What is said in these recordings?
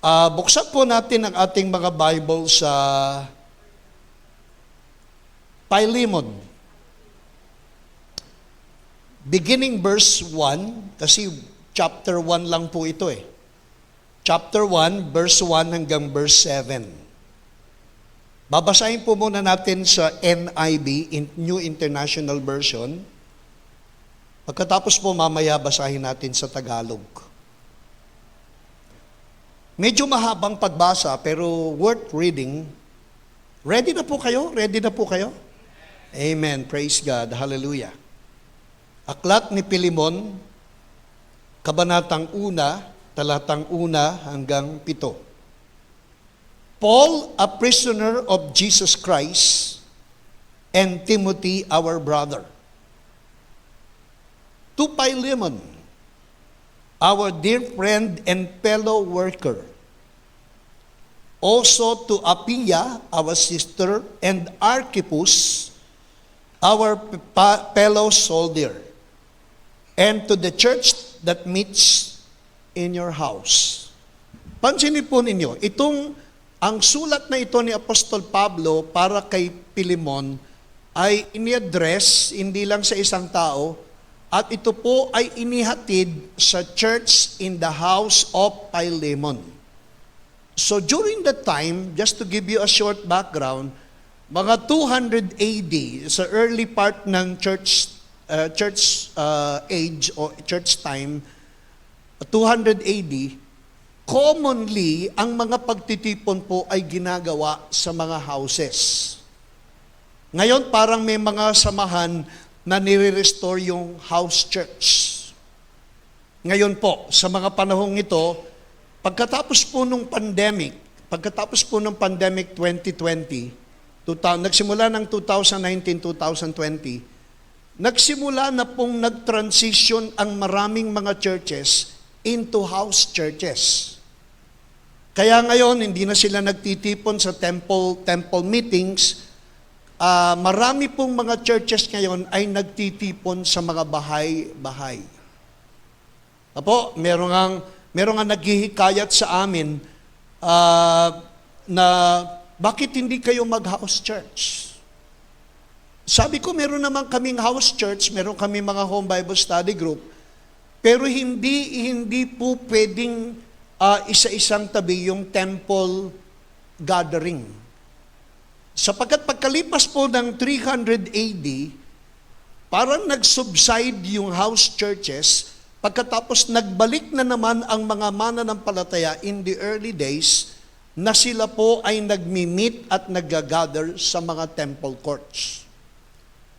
Buksan po natin ang ating mga Bible sa Philemon. Beginning verse 1, kasi chapter 1 lang po ito eh. Chapter 1, verse 1 hanggang verse 7. Babasahin po muna natin sa NIV, New International Version. Pagkatapos po mamaya basahin natin sa Tagalog. Medyo mahabang pagbasa pero worth reading. Ready na po kayo? Ready na po kayo? Amen. Praise God. Hallelujah. Aklat ni Philemon, Kabanatang 1, talatang 1 hanggang 7. Paul, a prisoner of Jesus Christ, and Timothy, our brother. To Philemon, our dear friend and fellow worker. Also to Apphia, our sister, and Archippus, our fellow soldier. And to the church that meets in your house. Pansinin po ninyo, ang sulat na ito ni Apostol Pablo para kay Philemon ay ini-address hindi lang sa isang tao, at ito po ay inihatid sa church in the house of Philemon. So during that time, just to give you a short background, mga 200 AD, sa early part ng church age o church time, 200 AD, commonly, ang mga pagtitipon po ay ginagawa sa mga houses. Ngayon, parang may mga samahan na nire-restore yung house church. Ngayon po, sa mga panahong ito, pagkatapos po ng pandemic 2020, nagsimula ng 2019-2020, nagsimula na pong nag-transition ang maraming mga churches into house churches. Kaya ngayon, hindi na sila nagtitipon sa temple meetings. Marami pong mga churches ngayon ay nagtitipon sa mga bahay-bahay. Meron nga naghihikayat sa amin na bakit hindi kayo mag-house church? Sabi ko, meron naman kaming house church, meron kami mga home Bible study group, pero hindi po pwedeng isa-isang tabi yung temple gathering. Sapagkat pagkalipas po ng 300 AD, parang nag-subside yung house churches, pagkatapos nagbalik na naman ang mga mananampalataya in the early days, na sila po ay nagmi-meet at nag-gather sa mga temple courts.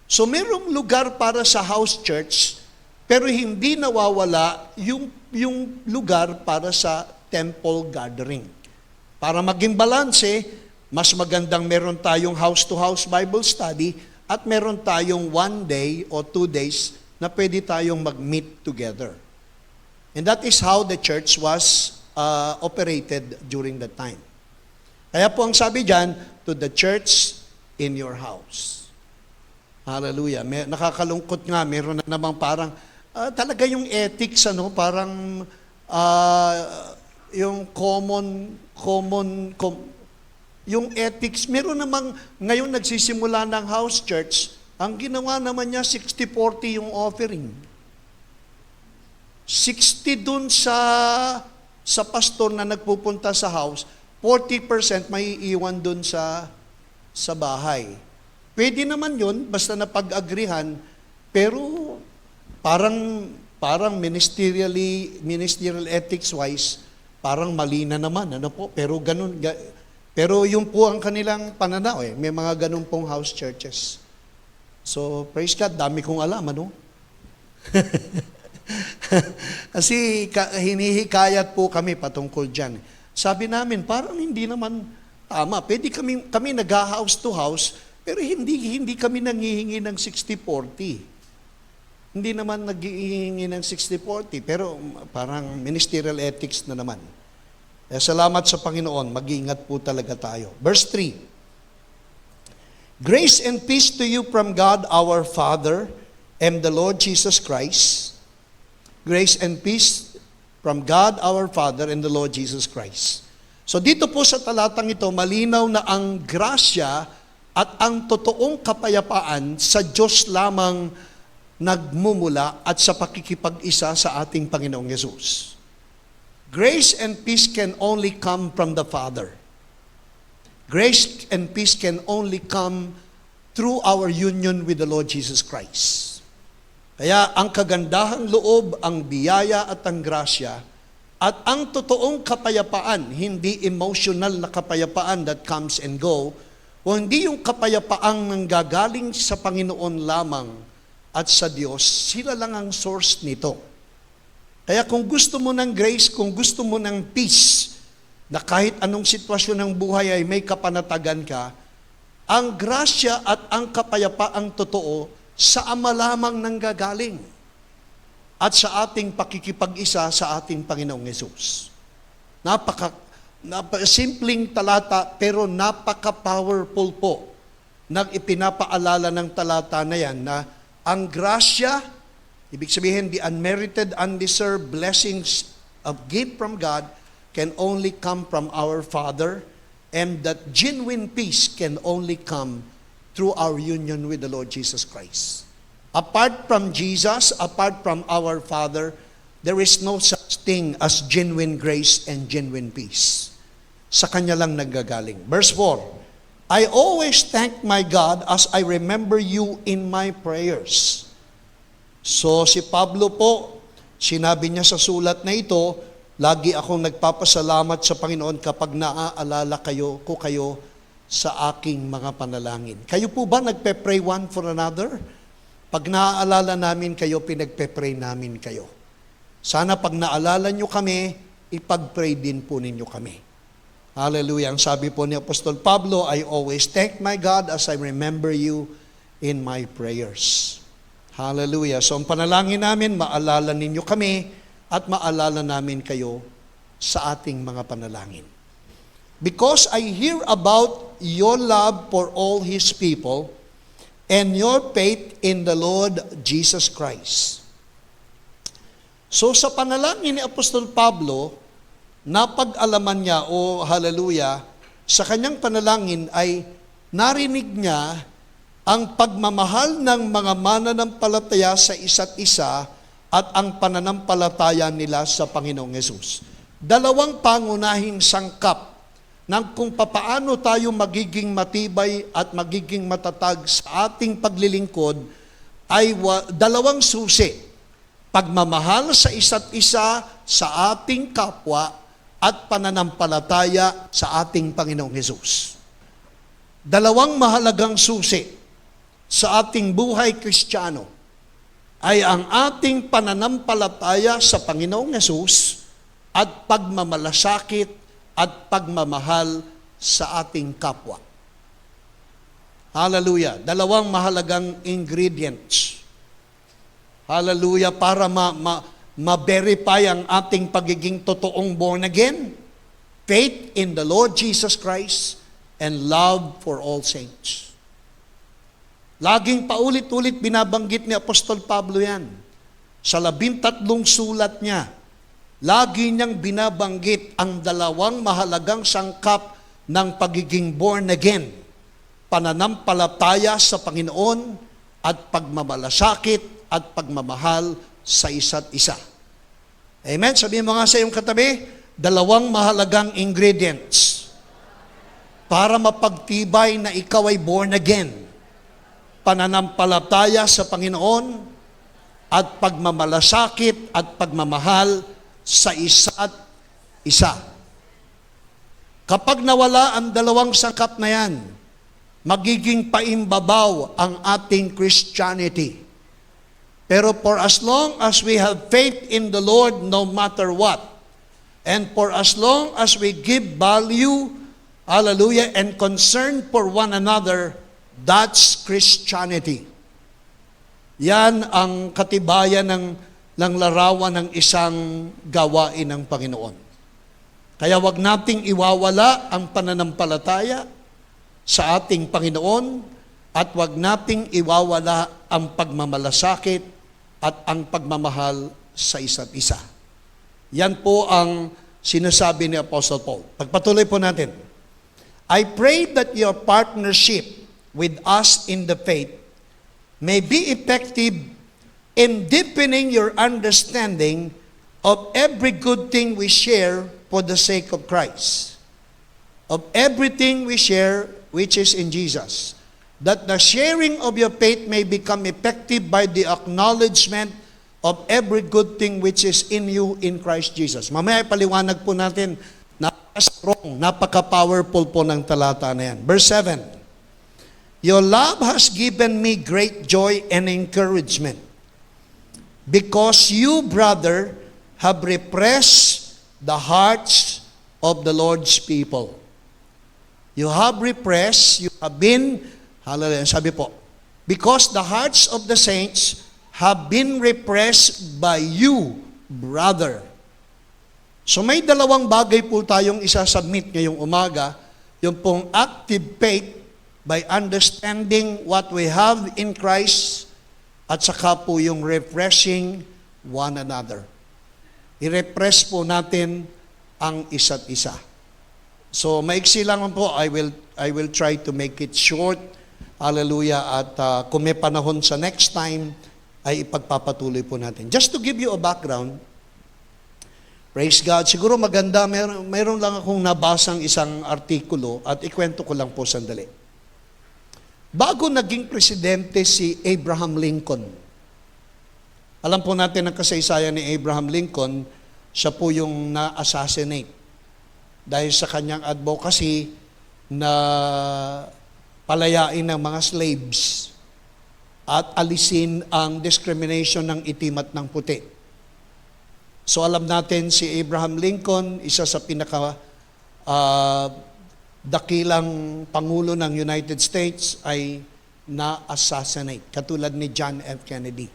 So merong lugar para sa house church, pero hindi nawawala yung lugar para sa temple gathering. Para maging balanse, mas magandang meron tayong house-to-house Bible study at meron tayong 1 day o 2 days na pwede tayong mag-meet together. And that is how the church was operated during that time. Kaya po ang sabi dyan, to the church in your house. Hallelujah. Nakakalungkot nga, meron na namang parang, talaga yung ethics, parang yung yung ethics, meron namang, ngayon nagsisimula ng house church, ang ginawa naman niya, 60-40 yung offering. 60 dun sa pastor na nagpupunta sa house, 40% may iiwan dun sa bahay. Pwede naman yun, basta napag-agrihan, pero parang ministerial ethics-wise, parang mali na naman, pero ganun, pero yung po ang kanilang pananaw may mga ganun pong house churches. So, praise God, dami kong alam, Kasi hinihikayat po kami patungkol dyan. Sabi namin, parang hindi naman tama. Pwede kami nag-house to house, pero hindi kami nanghihingi ng 60-40. Hindi naman naghihingi ng 60-40, pero parang ministerial ethics na naman. Salamat sa Panginoon, mag-iingat po talaga tayo. Verse 3. Grace and peace to you from God our Father and the Lord Jesus Christ. Grace and peace from God our Father and the Lord Jesus Christ. So dito po sa talatang ito, malinaw na ang grasya at ang totoong kapayapaan sa Diyos lamang nagmumula at sa pakikipag-isa sa ating Panginoong Yesus. Grace and peace can only come from the Father. Grace and peace can only come through our union with the Lord Jesus Christ. Kaya ang kagandahang loob, ang biyaya at ang grasya, at ang totoong kapayapaan, hindi emotional na kapayapaan that comes and go, o hindi yung kapayapaang nanggagaling sa Panginoon lamang at sa Diyos, sila lang ang source nito. Kaya kung gusto mo ng grace, kung gusto mo ng peace, na kahit anong sitwasyon ng buhay ay may kapanatagan ka, ang grasya at ang kapayapaang totoo sa Ama lamang nanggagaling at sa ating pakikipag-isa sa ating Panginoong Yesus. Simpleng talata pero napaka-powerful po na ipinapaalala ng talata na yan na ang grasya, ibig sabihin the unmerited, undeserved blessings of gift from God can only come from our Father, and that genuine peace can only come through our union with the Lord Jesus Christ. Apart from Jesus, apart from our Father, there is no such thing as genuine grace and genuine peace. Sa Kanya lang naggagaling. Verse 4, I always thank my God as I remember you in my prayers. So si Pablo po, sinabi niya sa sulat na ito, lagi akong nagpapasalamat sa Panginoon kapag naaalala ko kayo sa aking mga panalangin. Kayo po ba nagpe-pray one for another? Pag naaalala namin kayo, pinagpe-pray namin kayo. Sana pag naalala nyo kami, ipag-pray din po ninyo kami. Hallelujah. Ang sabi po ni Apostol Pablo, I always thank my God as I remember you in my prayers. Hallelujah. So ang panalangin namin, maalala ninyo kami at maalala namin kayo sa ating mga panalangin. Because I hear about your love for all His people and your faith in the Lord Jesus Christ. So sa panalangin ni Apostol Pablo, napag-alaman niya, hallelujah, sa kanyang panalangin ay narinig niya ang pagmamahal ng mga mananampalataya sa isa't isa at ang pananampalataya nila sa Panginoong Yesus. Dalawang pangunahing sangkap ng kung papaano tayo magiging matibay at magiging matatag sa ating paglilingkod ay dalawang susi. Pagmamahal sa isa't isa, sa ating kapwa, at pananampalataya sa ating Panginoong Yesus. Dalawang mahalagang susi sa ating buhay Kristiyano ay ang ating pananampalataya sa Panginoong Yesus at pagmamalasakit at pagmamahal sa ating kapwa. Hallelujah. Dalawang mahalagang ingredients. Hallelujah. Para ma-verify ang ating pagiging totoong born again, faith in the Lord Jesus Christ, and love for all saints. Laging paulit-ulit binabanggit ni Apostol Pablo yan. Sa 13 sulat niya, lagi niyang binabanggit ang dalawang mahalagang sangkap ng pagiging born again. Pananampalataya sa Panginoon at pagmamalasakit at pagmamahal sa isa't isa. Amen? Sabihin mo nga sa iyong katabi, dalawang mahalagang ingredients para mapagtibay na ikaw ay born again. Pananampalataya sa Panginoon at pagmamalasakit at pagmamahal sa isa't isa. Kapag nawala ang dalawang sangkap na yan, magiging paimbabaw ang ating Christianity. Pero for as long as we have faith in the Lord no matter what, and for as long as we give value, hallelujah, and concern for one another, that's Christianity. Yan ang katibayan ng larawan ng isang gawain ng Panginoon. Kaya wag nating iwawala ang pananampalataya sa ating Panginoon at wag nating iwawala ang pagmamalasakit at ang pagmamahal sa isa't isa. Yan po ang sinasabi ni Apostle Paul. Pagpatuloy po natin. I pray that your partnership with us in the faith may be effective in deepening your understanding of every good thing we share for the sake of Christ. Of everything we share which is in Jesus. That the sharing of your faith may become effective by the acknowledgement of every good thing which is in you in Christ Jesus. Mamaya paliwanag po natin, napaka-strong, napaka-powerful po ng talata na yan. Verse 7, your love has given me great joy and encouragement, because you, brother, have repressed the hearts of the Lord's people. You have repressed, you have been, hallelujah, sabi po, because the hearts of the saints have been repressed by you, brother. So may dalawang bagay po tayong isasubmit ngayong umaga, yung pong active faith by understanding what we have in Christ, at saka po yung refreshing one another. I-refresh po natin ang isa't isa. So maiksi lang po, I will try to make it short. Hallelujah. At kung may panahon sa next time, ay ipagpapatuloy po natin. Just to give you a background, praise God, siguro maganda, mayroon lang akong nabasang isang artikulo at ikwento ko lang po sandali. Bago naging presidente si Abraham Lincoln, alam po natin ang kasaysayan ni Abraham Lincoln, siya po yung na-assassinate dahil sa kanyang advocacy na palayain ng mga slaves at alisin ang discrimination ng itim at ng puti. So alam natin si Abraham Lincoln, isa sa pinaka dakilang Pangulo ng United States, ay na-assassinate, katulad ni John F. Kennedy.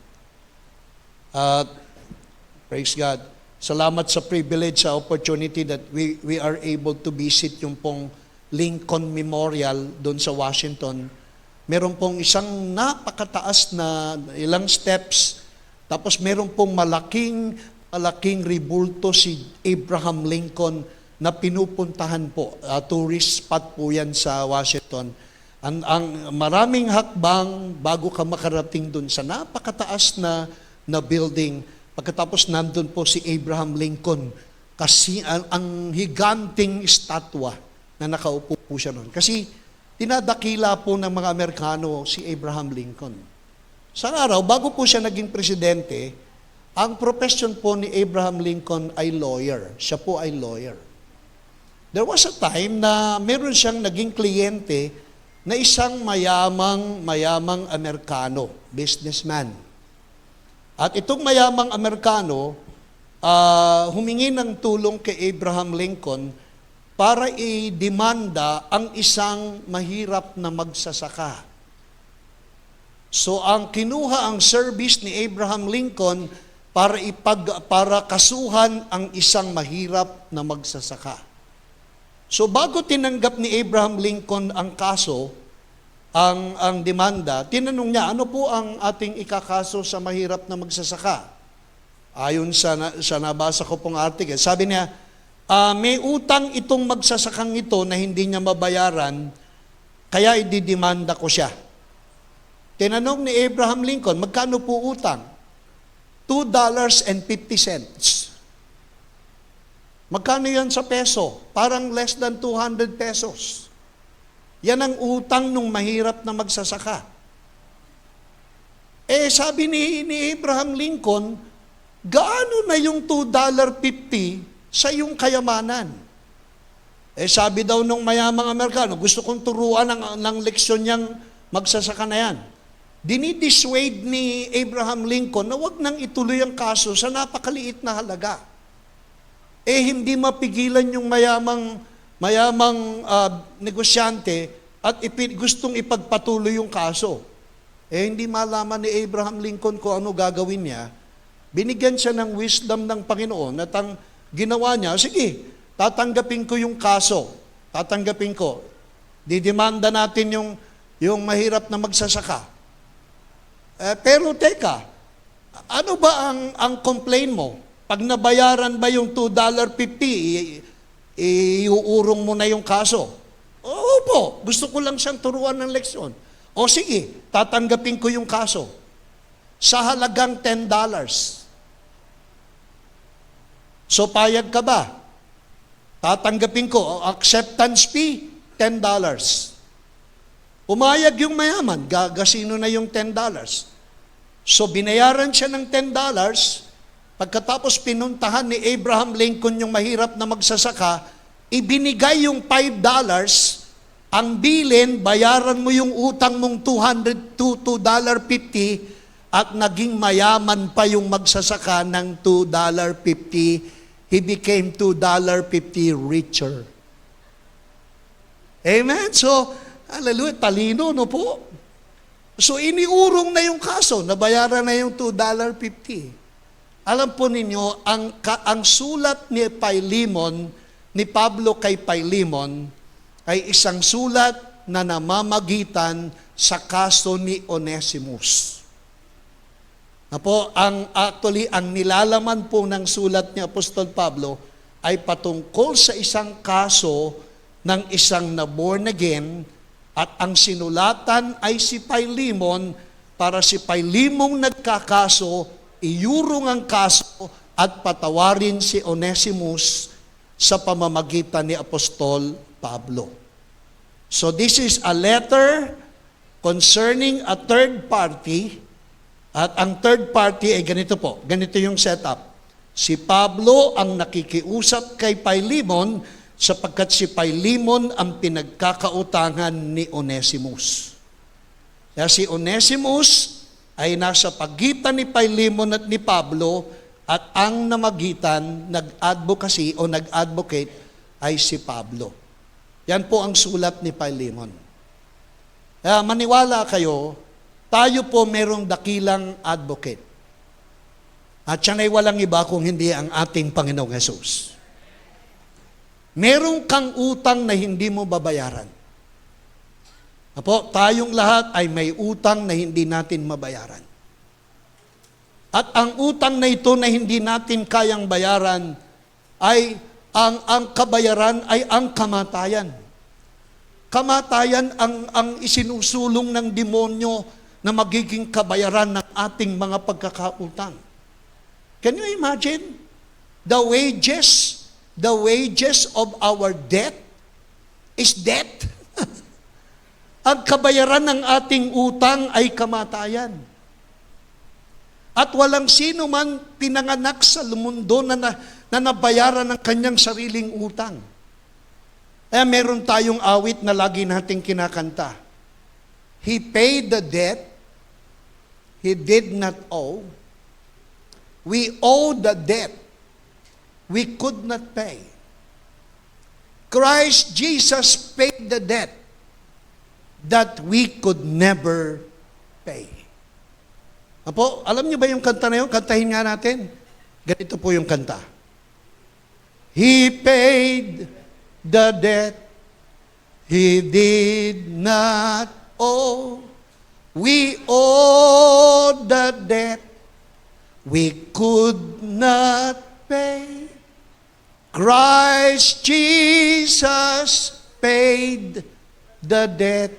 Praise God. Salamat sa privilege, sa opportunity that we are able to visit yung pong Lincoln Memorial doon sa Washington. Meron pong isang napakataas na ilang steps, tapos meron pong malaking ribulto si Abraham Lincoln na pinupuntahan po. Tourist spot po yan sa Washington. Ang maraming hakbang bago ka makarating doon sa napakataas na building. Pagkatapos nandun po si Abraham Lincoln, kasi ang higanting estatwa na nakaupo po siya noon. Kasi tinadakila po ng mga Amerikano si Abraham Lincoln. Sa araw, bago po siya naging presidente, ang profession po ni Abraham Lincoln ay lawyer. Siya po ay lawyer. There was a time na meron siyang naging kliyente na isang mayamang Amerikano, businessman. At itong mayamang Amerikano, humingi ng tulong kay Abraham Lincoln para i-demanda ang isang mahirap na magsasaka. So ang kinuha ang service ni Abraham Lincoln para kasuhan ang isang mahirap na magsasaka. So bago tinanggap ni Abraham Lincoln ang kaso, ang demanda, tinanong niya, ano po ang ating ikakaso sa mahirap na magsasaka? Ayon sa nabasa ko pong article, sabi niya, may utang itong magsasakang ito na hindi niya mabayaran, kaya ididemanda ko siya. Tinanong ni Abraham Lincoln, magkano po utang? $2.50. Magkano yan sa peso? Parang less than 200 pesos. Yan ang utang nung mahirap na magsasaka. Sabi ni Abraham Lincoln, gaano na yung $2.50 sa iyong kayamanan? Sabi daw nung mayamang Amerikano, gusto kong turuan ng leksyon niyang magsasaka na yan. Dinidissuade ni Abraham Lincoln na wag nang ituloy ang kaso sa napakaliit na halaga. Hindi mapigilan yung mayamang negosyante at gustong ipagpatuloy yung kaso. Hindi malaman ni Abraham Lincoln kung ano gagawin niya. Binigyan siya ng wisdom ng Panginoon at ang ginawa niya, sige, tatanggapin ko yung kaso. Tatanggapin ko. Didemanda natin yung mahirap na magsasaka. Pero teka, ano ba ang complaint mo? Pag nabayaran ba yung $2.50, iuurong mo na yung kaso. Opo, gusto ko lang siyang turuan ng leksyon. O sige, tatanggapin ko yung kaso. Sa halagang $10. So payag ka ba? Tatanggapin ko, acceptance fee, $10. Umayag yung mayaman, gagasino na yung $10. So binayaran siya ng $10, pagkatapos pinuntahan ni Abraham Lincoln yung mahirap na magsasaka, ibinigay yung $5, ang bilin, bayaran mo yung utang mong $2.50 at naging mayaman pa yung magsasaka ng $2.50. He became $2.50 richer. Amen? So, hallelujah, talino, no po? So, iniurong na yung kaso, nabayaran na yung $2.50. Alam po ninyo, ang sulat ni Philemon, ni Pablo kay Philemon, ay isang sulat na namamagitan sa kaso ni Onesimus. Na po, ang nilalaman po ng sulat ni Apostol Pablo ay patungkol sa isang kaso ng isang na born again, at ang sinulatan ay si Philemon para si Philemon nagkakaso, iurong ang kaso at patawarin si Onesimus sa pamamagitan ni Apostol Pablo. So this is a letter concerning a third party, at ang third party ay ganito po, ganito yung setup. Si Pablo ang nakikiusap kay Philemon sapagkat si Philemon ang pinagkakautangan ni Onesimus. Kaya si Onesimus ay nasa pagitan ni Philemon at ni Pablo, at ang namagitan, nag-advocacy o nag-advocate ay si Pablo. Yan po ang sulat ni Philemon. Kaya maniwala kayo, tayo po merong dakilang advocate. At siya ay walang iba kung hindi ang ating Panginoong Hesus. Merong kang utang na hindi mo babayaran. Apo, tayong lahat ay may utang na hindi natin mabayaran. At ang utang na ito na hindi natin kayang bayaran ay ang kabayaran ay ang kamatayan. Kamatayan ang isinusulong ng demonyo na magiging kabayaran ng ating mga pagkakautang. Can you imagine? The wages of our debt is death. Ang kabayaran ng ating utang ay kamatayan. At walang sino man pinanganak sa mundo na nabayaran ng kanyang sariling utang. Kaya meron tayong awit na lagi nating kinakanta. He paid the debt he did not owe. We owe the debt we could not pay. Christ Jesus paid the debt that we could never pay. Apo, alam niyo ba yung kanta na yun? Kantahin nga natin. Ganito po yung kanta. He paid the debt he did not owe. We owe the debt we could not pay. Christ Jesus paid the debt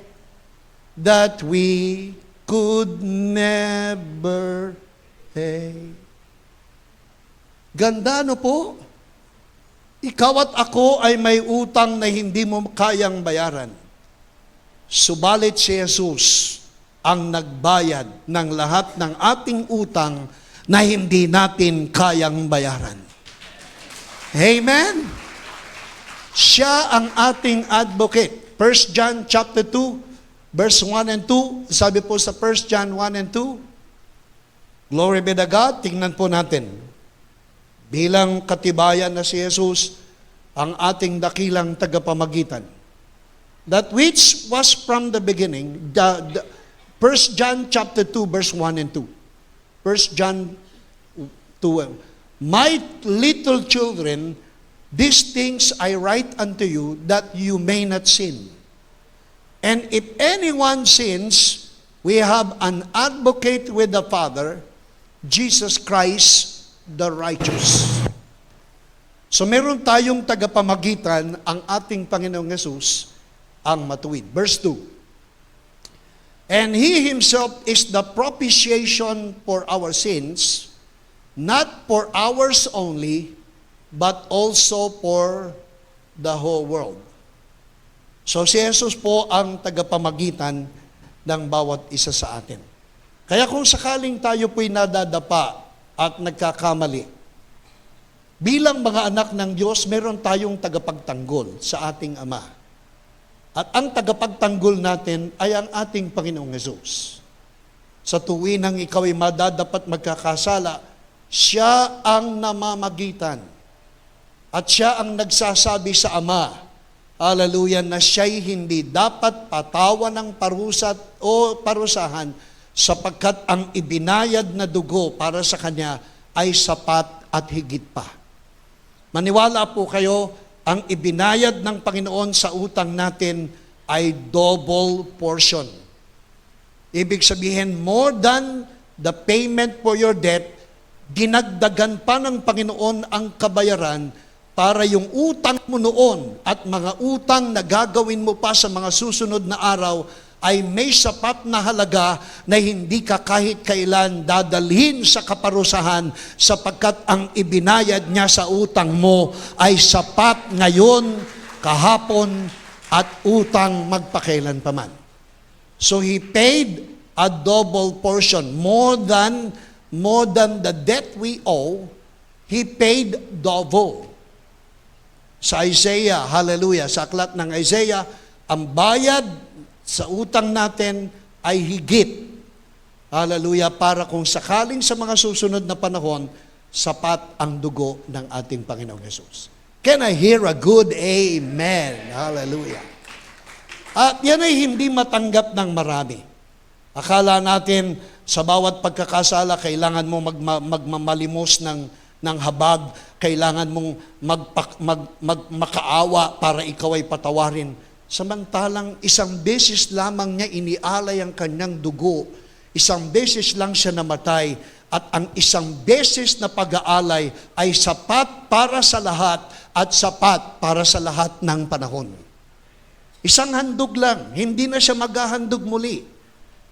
that we could never pay. Ganda, no po? Ikaw at ako ay may utang na hindi mo kayang bayaran. Subalit si Jesus ang nagbayad ng lahat ng ating utang na hindi natin kayang bayaran. Amen? Siya ang ating advocate. 1 John chapter 2, verse 1 and 2. Sabi po sa 1 John 1 and 2, glory be to God. Tingnan po natin. Bilang katibayan na si Jesus ang ating dakilang tagapamagitan. That which was from the beginning, 1 John chapter 2, verse 1 and 2. 1 John 2. My little children, these things I write unto you, that you may not sin. And if anyone sins, we have an advocate with the Father, Jesus Christ, the righteous. So meron tayong tagapamagitan, ang ating Panginoong Yesus, ang matuwid. Verse 2. And He Himself is the propitiation for our sins, not for ours only, but also for the whole world. So si Jesus po ang tagapamagitan ng bawat isa sa atin. Kaya kung sakaling tayo po'y nadadapa at nagkakamali, bilang mga anak ng Diyos, meron tayong tagapagtanggol sa ating Ama. At ang tagapagtanggol natin ay ang ating Panginoong Hesus. Sa tuwinang ikaw ay madadapat magkakasala, siya ang namamagitan. At siya ang nagsasabi sa Ama, hallelujah, na siya'y hindi dapat patawan ng parusa o parusahan sapagkat ang ibinayad na dugo para sa Kanya ay sapat at higit pa. Maniwala po kayo, ang ibinayad ng Panginoon sa utang natin ay double portion. Ibig sabihin, more than the payment for your debt, dinagdagan pa ng Panginoon ang kabayaran para yung utang mo noon at mga utang na gagawin mo pa sa mga susunod na araw ay may sapat na halaga na hindi ka kahit kailan dadalhin sa kaparusahan sapagkat ang ibinayad niya sa utang mo ay sapat ngayon, kahapon, at utang magpakailan paman. So He paid a double portion, more than the debt we owe, He paid double. Sa Isaiah, hallelujah, sa aklat ng Isaiah, ang bayad sa utang natin ay higit. Hallelujah, para kung sakaling sa mga susunod na panahon, sapat ang dugo ng ating Panginoong Hesus. Can I hear a good amen? Hallelujah. At yan ay hindi matanggap ng marami. Akala natin sa bawat pagkakasala, kailangan mo magmamalimos ng habag, kailangan mong makaawa para ikaw ay patawarin. Samantalang isang beses lamang niya inialay ang kanyang dugo, isang beses lang siya namatay, at ang isang beses na pag-aalay ay sapat para sa lahat at sapat para sa lahat ng panahon. Isang handog lang, hindi na siya maghahandog muli.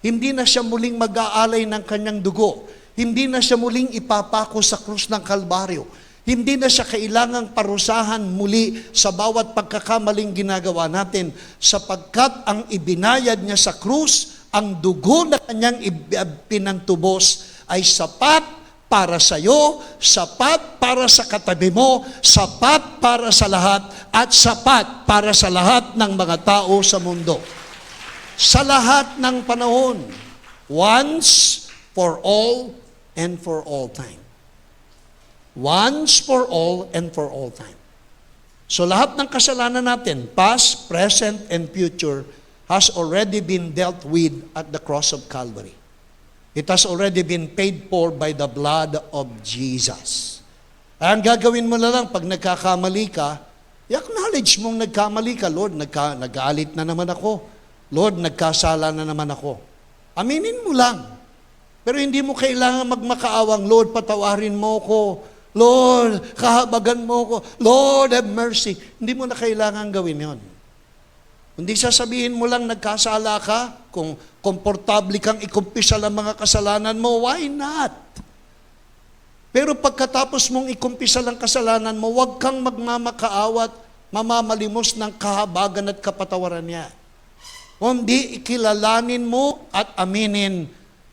Hindi na siya muling mag-aalay ng kanyang dugo. Hindi na siya muling ipapako sa krus ng Kalbaryo. Hindi na siya kailangang parusahan muli sa bawat pagkakamaling ginagawa natin sapagkat ang ibinayad niya sa krus, ang dugo na kanyang pinantubos ay sapat para sa iyo, sapat para sa katabi mo, sapat para sa lahat, at sapat para sa lahat ng mga tao sa mundo. Sa lahat ng panahon, once, for all, and for all time. Once for all and for all time. So lahat ng kasalanan natin, past, present, and future, has already been dealt with at the cross of Calvary. It has already been paid for by the blood of Jesus. Ang gagawin mo na lang pag nagkakamali ka, i-acknowledge mong nagkamali ka. Lord, nag-aalit na naman ako. Lord, nagkasala na naman ako. Aminin mo lang. Pero hindi mo kailangan magmakaawang, Lord, patawarin mo ko. Lord, kahabagan mo ko. Lord, have mercy. Hindi mo na kailangan gawin yon. Hindi sasabihin mo lang nagkasala ka, kung komportable kang ikumpisal ang mga kasalanan mo, why not? Pero pagkatapos mong ikumpisal ang kasalanan mo, huwag kang magmamakaawat, mamamalimos ng kahabagan at kapatawaran niya. Kundi ikilalanin mo at aminin,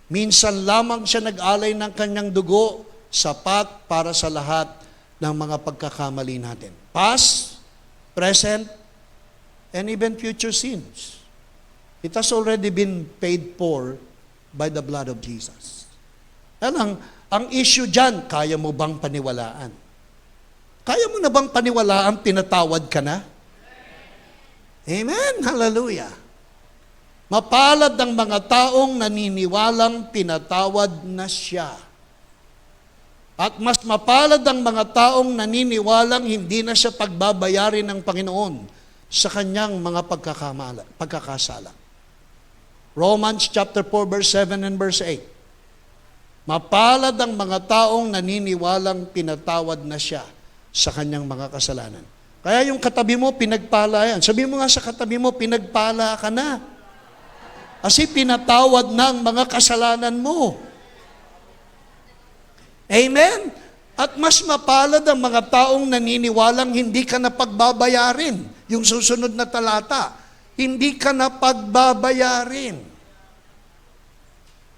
minsan lamang siya nag-alay ng kanyang dugo, sapat para sa lahat ng mga pagkakamali natin. Past, present, and even future sins. It has already been paid for by the blood of Jesus. Ang issue dyan, kaya mo bang paniwalaan? Kaya mo na bang paniwalaan, pinatawad ka na? Amen? Hallelujah. Mapalad ang mga taong naniniwalang pinatawad na siya. At mas mapalad ang mga taong naniniwalang hindi na siya pagbabayarin ng Panginoon sa kanyang mga pagkakasala. Romans chapter 4 verse 7 and verse 8. Mapalad ang mga taong naniniwalang pinatawad na siya sa kanyang mga kasalanan. Kaya yung katabi mo, pinagpala yan. Sabi mo nga sa katabi mo, pinagpala ka na. Kasi pinatawad na ang mga kasalanan mo. Amen? At mas mapalad ang mga taong naniniwalang hindi ka na pagbabayarin. Yung susunod na talata, hindi ka na pagbabayarin.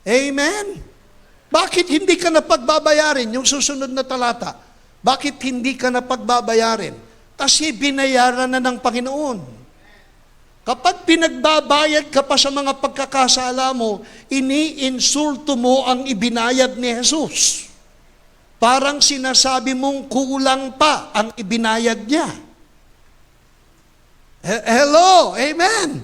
Amen? Bakit hindi ka na pagbabayarin? Yung susunod na talata, bakit hindi ka na pagbabayarin? Kasi binayaran na ng Panginoon. Kapag pinagbabayad ka pa sa mga pagkakasala mo, iniinsulto mo ang ibinayad ni Jesus. Parang sinasabi mong kulang pa ang ibinayad niya. Hello, amen.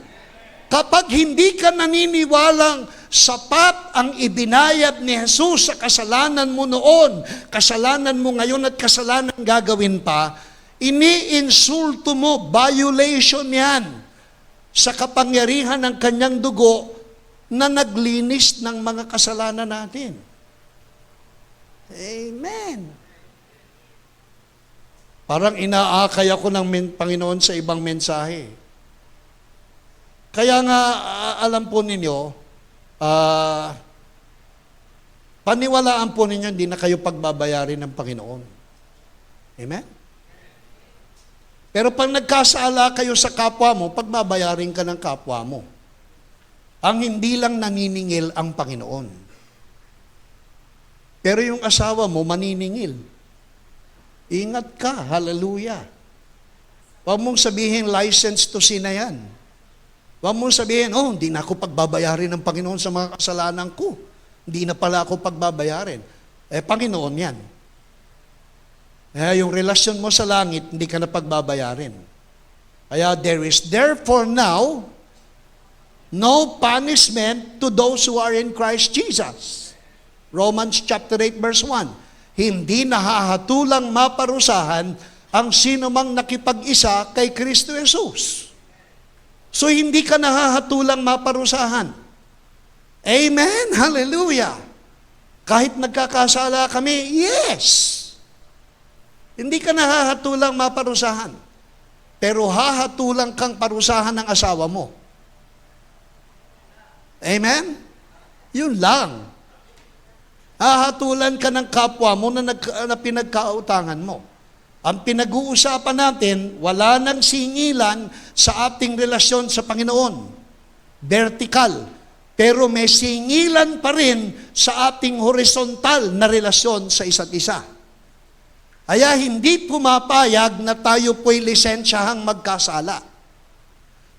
Kapag hindi ka naniniwalang sapat ang ibinayad ni Jesus sa kasalanan mo noon, kasalanan mo ngayon at kasalanan gagawin pa, iniinsulto mo, violation yan sa kapangyarihan ng kanyang dugo na naglinis ng mga kasalanan natin. Amen. Parang inaakay ako ng Panginoon sa ibang mensahe. Kaya nga, alam po ninyo, paniwalaan po ninyo, hindi na kayo pagbabayarin ng Panginoon. Amen? Pero pag nagkasala kayo sa kapwa mo, pagbabayarin ka ng kapwa mo. Ang hindi lang naniningil ang Panginoon. Pero yung asawa mo, maniningil. Ingat ka, hallelujah. Huwag mong sabihin, license to sin na yan. Huwag mong sabihin, hindi na ako pagbabayarin ng Panginoon sa mga kasalanan ko. Hindi na pala ako pagbabayarin. Panginoon yan. Yung relasyon mo sa langit, hindi ka na pagbabayarin. Kaya there is therefore now no punishment to those who are in Christ Jesus. Romans chapter 8 verse 1. Hindi nahahatulang maparusahan ang sino mang nakipag-isa kay Kristo Jesus. So hindi ka nahahatulang maparusahan. Amen? Hallelujah. Kahit nagkakasala kami, yes. Hindi ka nahahatulang maparusahan. Pero hahatulang kang parusahan ng asawa mo. Amen? Yun lang. Hahatulan ka ng kapwa mo na pinagkautangan mo. Ang pinag-uusapan natin, wala nang singilan sa ating relasyon sa Panginoon. Vertical. Pero may singilan pa rin sa ating horizontal na relasyon sa isa't isa. Kaya hindi pumapayag na tayo po'y lisensyahang magkasala.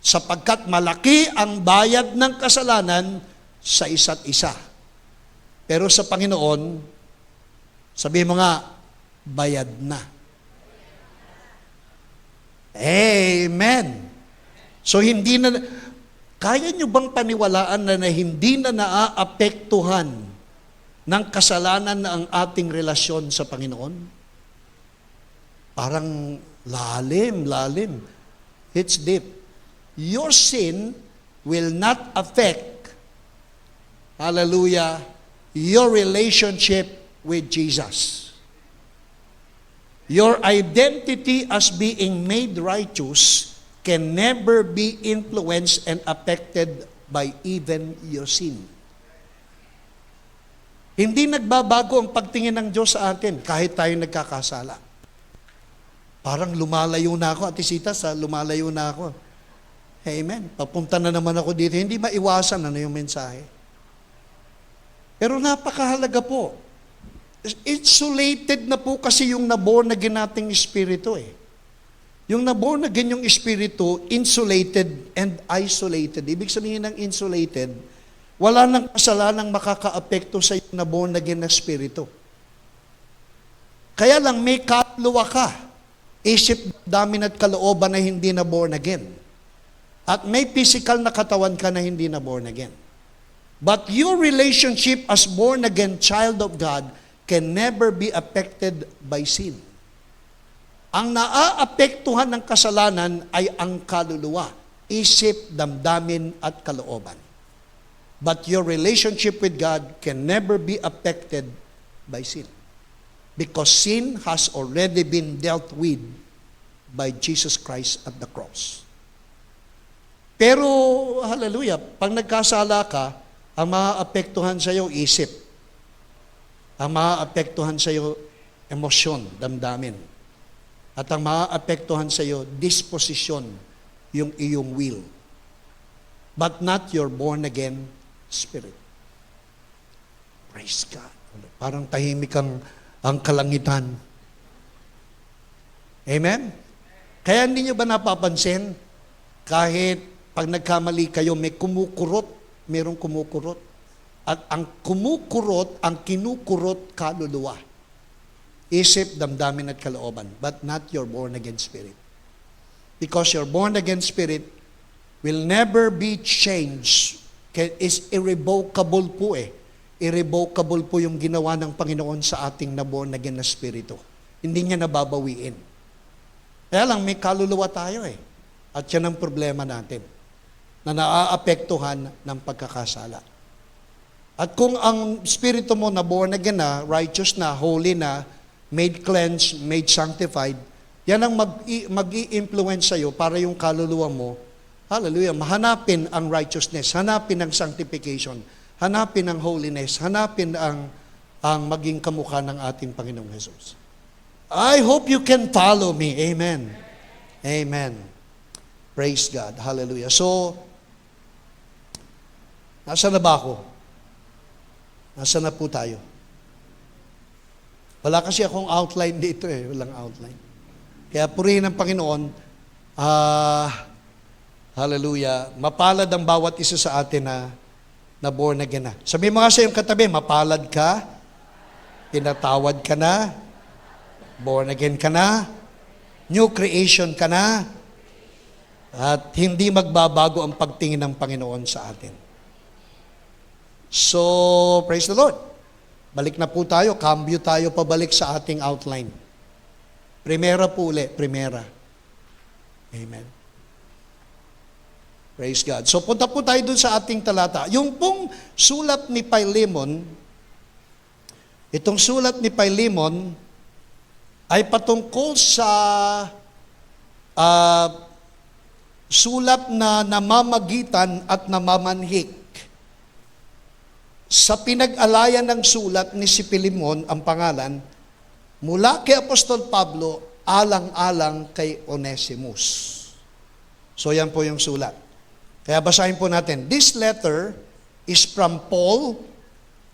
Sapagkat malaki ang bayad ng kasalanan sa isa't isa. Pero sa Panginoon, sabihin mo nga, bayad na. Amen. So hindi na, kaya nyo bang paniwalaan na hindi na naaapektuhan ng kasalanan na ang ating relasyon sa Panginoon? Parang lalim. It's deep. Your sin will not affect, hallelujah, your relationship with Jesus. Your identity as being made righteous can never be influenced and affected by even your sin. Hindi nagbabago ang pagtingin ng Diyos sa atin kahit tayo nagkakasala. Parang lumalayo na ako, Ate Sita, lumalayo na ako. Amen. Papunta na naman ako dito. Hindi maiwasan yung mensahe. Pero napakahalaga po. Insulated na po kasi yung naborn again nating espiritu eh. Yung naborn again yung espiritu, insulated and isolated. Ibig sabihin ng insulated, wala nang kasalanang makakaapekto sa yung naborn again na espiritu. Kaya lang may kaluluwa ka, isip, damin at kalooban na hindi na born again. At may physical na katawan ka na hindi na born again. But your relationship as born again child of God can never be affected by sin. Ang naaapektuhan ng kasalanan ay ang kaluluwa, isip, damdamin at kalooban. But your relationship with God can never be affected by sin. Because sin has already been dealt with by Jesus Christ at the cross. Pero, hallelujah, pag nagkasala ka, ang maaapektuhan sa iyo isip. Ang maaapektuhan sa iyo emosyon, damdamin. At ang maaapektuhan sa iyo disposisyon, yung iyong will. But not your born again spirit. Praise God. Parang tahimik ang kalangitan. Amen? Kaya hindi nyo ba napapansin, kahit pag nagkamali kayo, may kumukurot, merong kumukurot. At ang kumukurot, ang kinukurot, kaluluwa. Isip, damdamin at kalooban, but not your born-again spirit. Because your born-again spirit will never be changed. Is irrevocable po eh. Irrevocable po yung ginawa ng Panginoon sa ating na born-again na spirito. Hindi niya nababawiin. Kaya lang, may kaluluwa tayo eh. At yan ang problema natin, na naaapektuhan ng pagkakasala. At kung ang spirito mo na born again na, righteous na, holy na, made cleansed, made sanctified, yan ang mag-i-influence sa'yo para yung kaluluwa mo, hallelujah, mahanapin ang righteousness, hanapin ang sanctification, hanapin ang holiness, hanapin ang maging kamukha ng ating Panginoong Jesus. I hope you can follow me. Amen. Amen. Praise God. Hallelujah. So, nasa na ba ako? Nasa na po tayo? Wala kasi akong outline dito eh. Walang outline. Kaya purihin ng Panginoon, hallelujah, mapalad ang bawat isa sa atin na born again na. Sabi mo nga sa iyong katabi, mapalad ka, tinatawad ka na, born again ka na, new creation ka na, at hindi magbabago ang pagtingin ng Panginoon sa atin. So, praise the Lord. Balik na po tayo, cambio tayo pabalik sa ating outline. Primera po uli, primera. Amen. Praise God. So, punta po tayo dun sa ating talata. Yung pong sulat ni Philemon, itong sulat ni Philemon, ay patungkol sa sulat na namamagitan at namamanhik. Sa pinag-alayan ng sulat ni si Philemon, ang pangalan, mula kay Apostol Pablo, alang-alang kay Onesimus. So yan po yung sulat. Kaya basahin po natin. This letter is from Paul,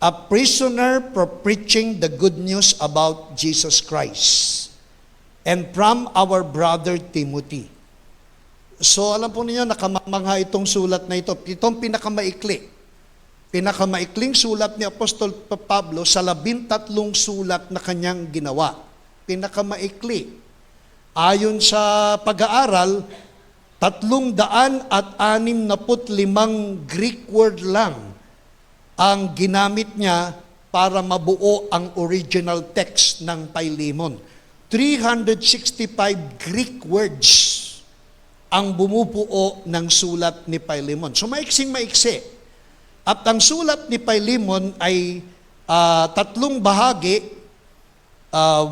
a prisoner for preaching the good news about Jesus Christ, and from our brother Timothy. So alam po ninyo, nakamamangha itong sulat na ito. Itong pinakamaikling sulat ni Apostol Pablo sa 13 sulat na kanyang ginawa. Pinakamaikli. Ayon sa pag-aaral, 365 Greek word lang ang ginamit niya para mabuo ang original text ng Philemon. 365 Greek words ang bumubuo ng sulat ni Philemon. So maiksing-maiksi. At ang sulat ni Philemon ay 3 bahagi,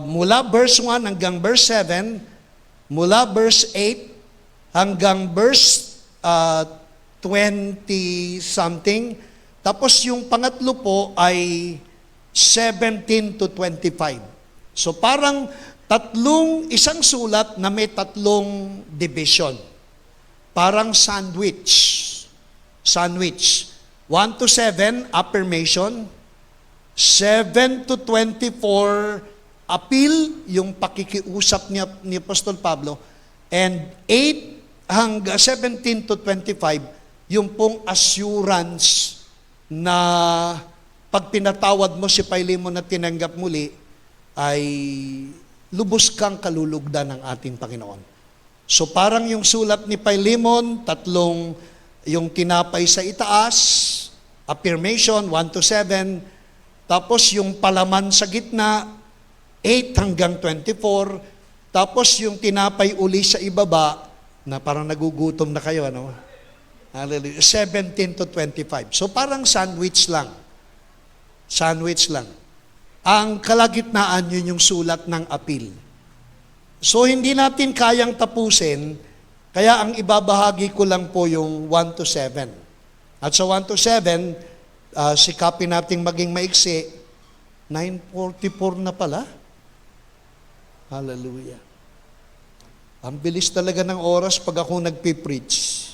mula verse 1 hanggang verse 7, mula verse 8 hanggang verse 20-something, tapos yung pangatlo po ay 17 to 25. So parang isang sulat na may 3 division. Parang sandwich. 1 to 7, affirmation. 7 to 24, appeal, yung pakikiusap ni Apostol Pablo. And 8 hanggang 17 to 25, yung pong assurance na pag pinatawad mo si Philemon na tinanggap muli, ay lubos kang kalulugdan ng ating Panginoon. So parang yung sulat ni Philemon, 3 yung tinapay sa itaas, affirmation, 1 to 7, tapos yung palaman sa gitna, 8 hanggang 24, tapos yung tinapay uli sa ibaba, na parang nagugutom na kayo, ano? Hallelujah. 17 to 25. So parang sandwich lang. Sandwich lang. Ang kalagitnaan, yun yung sulat ng appeal. So hindi natin kayang tapusin, kaya ang ibabahagi ko lang po yung 1 to 7. At sa 1 to 7, sikapin nating maging maiksi, 9:44 na pala. Hallelujah. Ang bilis talaga ng oras pag ako nagpipreach.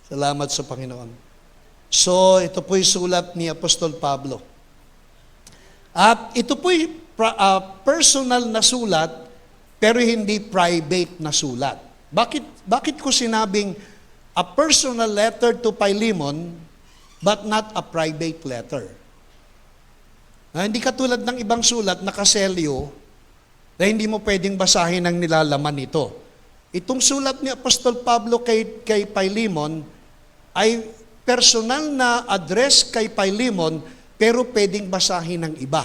Salamat sa Panginoon. So, ito po'y sulat ni Apostol Pablo. At ito po'y personal na sulat, pero hindi private na sulat. Bakit ko sinabing a personal letter to Philemon, but not a private letter? Hindi katulad ng ibang sulat, nakaselyo, na hindi mo pwedeng basahin ang nilalaman nito. Itong sulat ni Apostol Pablo kay Philemon ay personal na address kay Philemon, pero pwedeng basahin ng iba.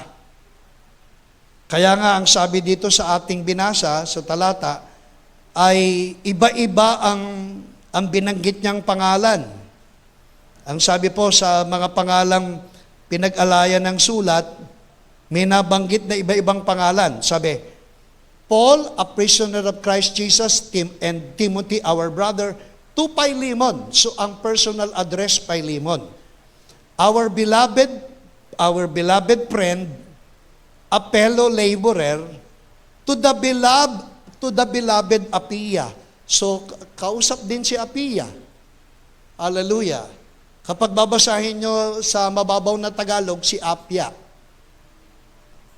Kaya nga ang sabi dito sa ating binasa, sa talata, ay iba-iba ang binanggit niyang pangalan. Ang sabi po sa mga pangalang pinag-alayan ng sulat, may nabanggit na iba-ibang pangalan. Sabi, Paul, a prisoner of Christ Jesus, and Timothy, our brother, to Philemon. So ang personal address, Philemon. Our beloved friend, a fellow laborer, to the beloved Apphia. So kausap din si Apphia. Hallelujah. Kapag babasahin nyo sa mababaw na Tagalog, si Apphia.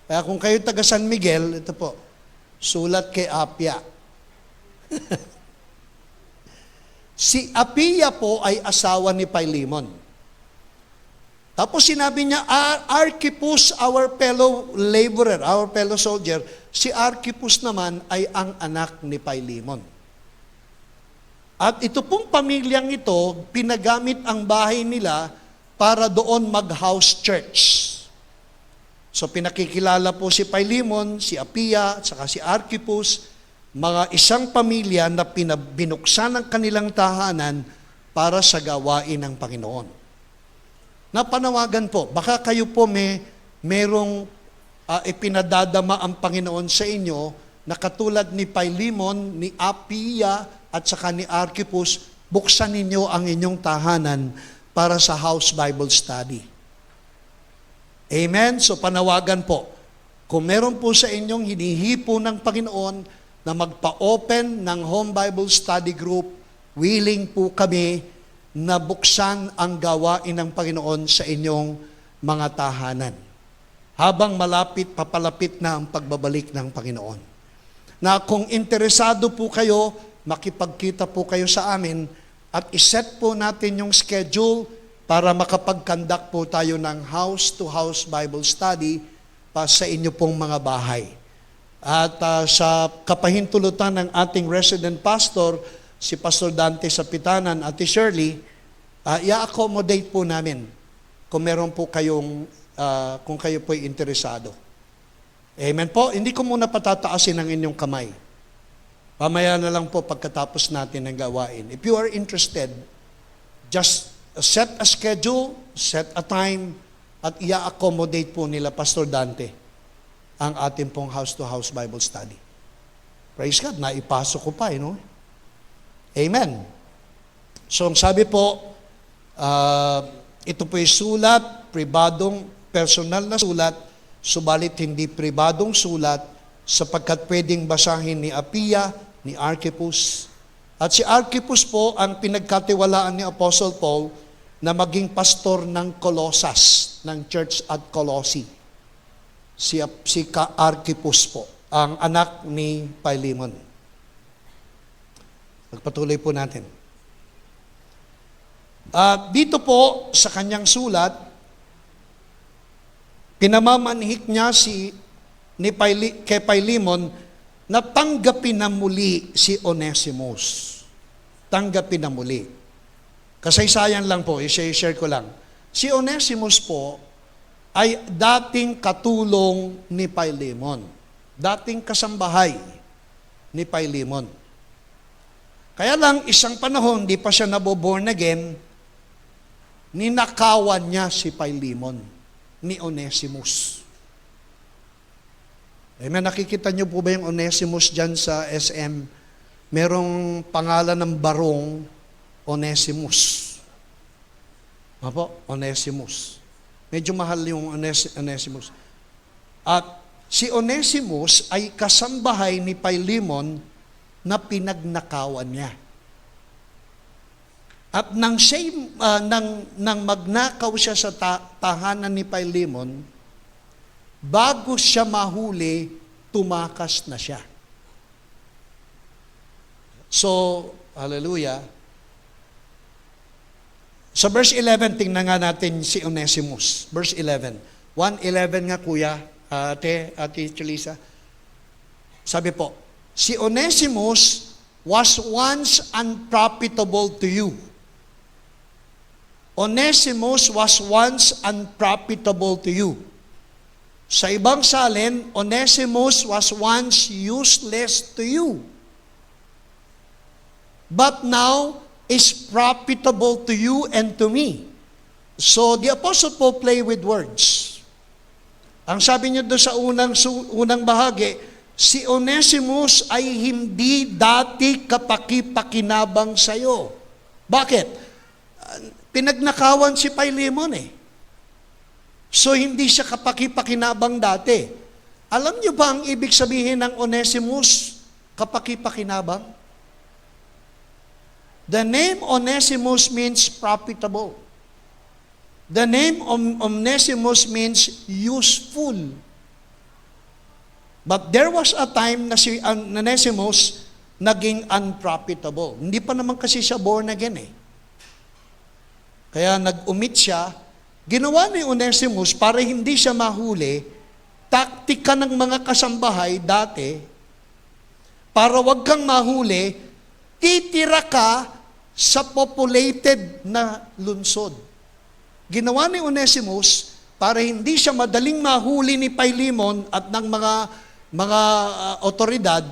Kaya kung kayo taga San Miguel, ito po, sulat kay Apphia. Si Apphia po ay asawa ni Philemon. Tapos sinabi niya, Archippus, our fellow laborer, our fellow soldier, si Archippus naman ay ang anak ni Philemon. At ito pong pamilyang ito, pinagamit ang bahay nila para doon mag-house church. So pinakikilala po si Philemon, si Apphia, at saka si Archippus, mga isang pamilya na binuksan ang kanilang tahanan para sa gawain ng Panginoon. Napanawagan po, baka kayo po merong ipinadadama ang Panginoon sa inyo na katulad ni Philemon, ni Apphia, at saka ni Archippus, buksan ninyo ang inyong tahanan para sa house Bible study. Amen? So panawagan po, kung meron po sa inyong hinihipo ng Panginoon, na magpa-open ng home Bible study group, willing po kami na buksan ang gawain ng Panginoon sa inyong mga tahanan. Habang papalapit na ang pagbabalik ng Panginoon. Na kung interesado po kayo, makipagkita po kayo sa amin at iset po natin yung schedule para makapag-conduct po tayo ng house-to-house Bible study pa sa inyo pong mga bahay. At sa kapahintulutan ng ating resident pastor, si Pastor Dante Sapitanan, Ate Shirley, i-accommodate po namin kung meron po kayong, kung kayo po'y interesado. Amen po. Hindi ko muna patataasin ang inyong kamay. Pamaya na lang po pagkatapos natin ng gawain. If you are interested, just set a schedule, set a time, at i-accommodate po nila Pastor Dante ang ating pong house-to-house Bible study. Praise God, naipasok ko pa, no? Amen. So, ang sabi po, ito po'y sulat, pribadong, personal na sulat, subalit hindi pribadong sulat, sapagkat pwedeng basahin ni Apphia, ni Archippus. At si Archippus po ang pinagkatiwalaan ni Apostle Paul na maging pastor ng Colossus, ng church at Colossae. Si Archippus po, ang anak ni Philemon. Pagpatuloy po natin. Dito po sa kanyang sulat, pinamamanhik niya kay Philemon na tanggapin na muli si Onesimus. Tanggapin na muli. Kasaysayan lang po, i-share ko lang. Si Onesimus po ay dating katulong ni Philemon. Dating kasambahay ni Philemon. Kaya lang, isang panahon, di pa siya naboborn again, ninakawan niya si Philemon, ni Onesimus. Amen, nakikita niyo po ba yung Onesimus dyan sa SM? Merong pangalan ng barong, Onesimus. Apo, Onesimus. Medyo mahal yung Onesimus. At si Onesimus ay kasambahay ni Philemon na pinagnakawan niya. At nang magnakaw siya sa tahanan ni Philemon, bago siya mahuli, tumakas na siya. So, hallelujah. Sa verse 11, tingnan nga natin si Onesimus. Verse 11. 1:11 nga kuya, Ate Chalisa. Sabi po, si Onesimus was once unprofitable to you. Onesimus was once unprofitable to you. Sa ibang salin, Onesimus was once useless to you. But now is profitable to you and to me. So the Apostle Paul play with words. Ang sabi niya doon sa unang bahagi, si Onesimus ay hindi dati kapaki-pakinabang sa'yo. Bakit? Pinagnakawan si Philemon eh. So hindi siya kapaki-pakinabang dati. Alam niyo ba ang ibig sabihin ng Onesimus, kapaki-pakinabang? The name Onesimus means profitable. The name Onesimus means useful. But there was a time na si Onesimus naging unprofitable. Hindi pa naman kasi siya born again eh. Kaya nag-umit siya. Ginawa ni Onesimus para hindi siya mahuli, taktika ng mga kasambahay dati, para wag kang mahuli, titira ka sa populated na lunsod. Ginawa ni Onesimus para hindi siya madaling mahuli ni Philemon at ng mga otoridad,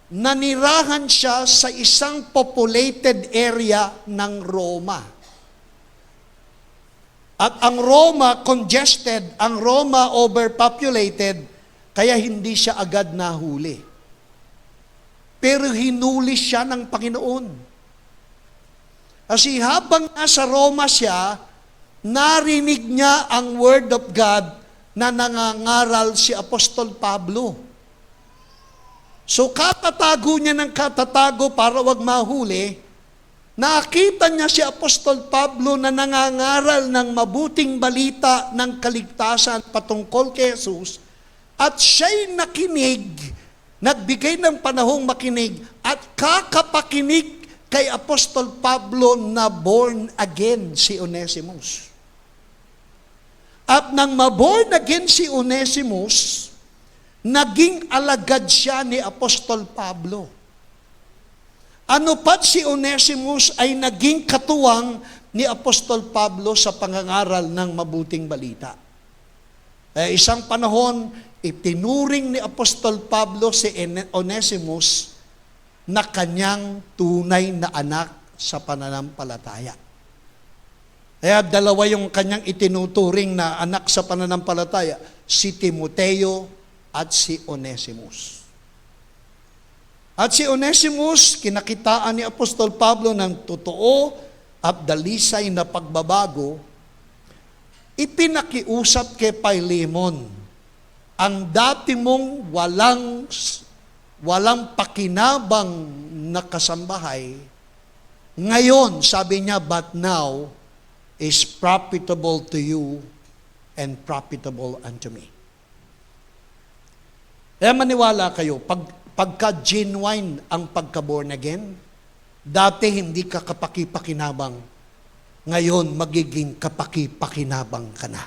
nanirahan siya sa isang populated area ng Roma. At ang Roma congested, ang Roma overpopulated, kaya hindi siya agad nahuli. Pero hinuli siya ng Panginoon. Kasi habang nasa Roma siya, narinig niya ang Word of God na nangangaral si Apostol Pablo. So katatago niya ng katatago para wag mahuli. Nakita niya si Apostol Pablo na nangangaral ng mabuting balita ng kaligtasan patungkol kay Jesus, at siya'y nakinig, nagbigay ng panahong makinig, at kakapakinig kay Apostol Pablo na born again si Onesimus. At nang maborn again si Onesimus, naging alagad siya ni Apostol Pablo. Ano pat si Onesimus ay naging katuwang ni Apostol Pablo sa pangangaral ng mabuting balita. Isang panahon, itinuring ni Apostol Pablo si Onesimus na kanyang tunay na anak sa pananampalataya. Kaya dalawa yung kanyang itinuturing na anak sa pananampalataya, si Timoteo at si Onesimus. At si Onesimus, kinakitaan ni Apostol Pablo ng totoo at dalisay na pagbabago, ipinakiusap kay Philemon, ang dati mong walang pakinabang na kasambahay, ngayon, sabi niya, but now is profitable to you and profitable unto me. Kaya maniwala kayo, pagka-genuine ang pagka-born again, dati hindi ka kapaki-pakinabang, ngayon magiging kapaki-pakinabang ka na.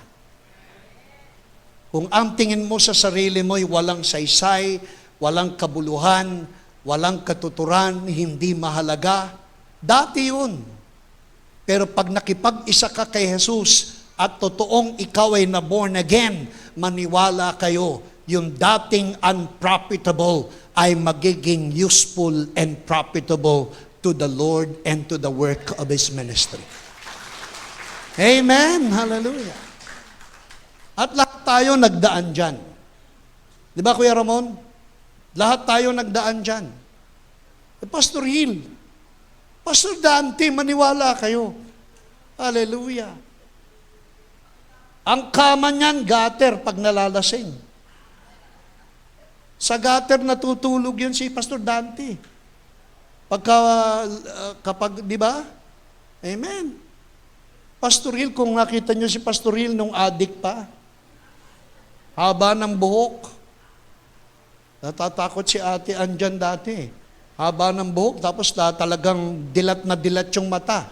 Kung ang tingin mo sa sarili mo ay walang saysay, walang kabuluhan, walang katuturan, hindi mahalaga, dati yun. Pero pag nakipag-isa ka kay Jesus at totoong ikaw ay na-born again, maniwala kayo, yung dating unprofitable ay magiging useful and profitable to the Lord and to the work of His ministry. Amen. Hallelujah. At lahat tayo nagdaan dyan. Di ba, Kuya Ramon? Lahat tayo nagdaan dyan. Pastor Hill, Pastor Dante, maniwala kayo. Hallelujah. Ang kama niyan, gutter pag nalalasing. Sa gutter natutulog yun si Pastor Dante. Kapag, di ba? Amen. Pastor Hill, kung nakita niyo si Pastor Hill nung adik pa, haba ng buhok. Natatakot si ate andyan dati. Haba ng buhok, tapos talagang dilat na dilat yung mata.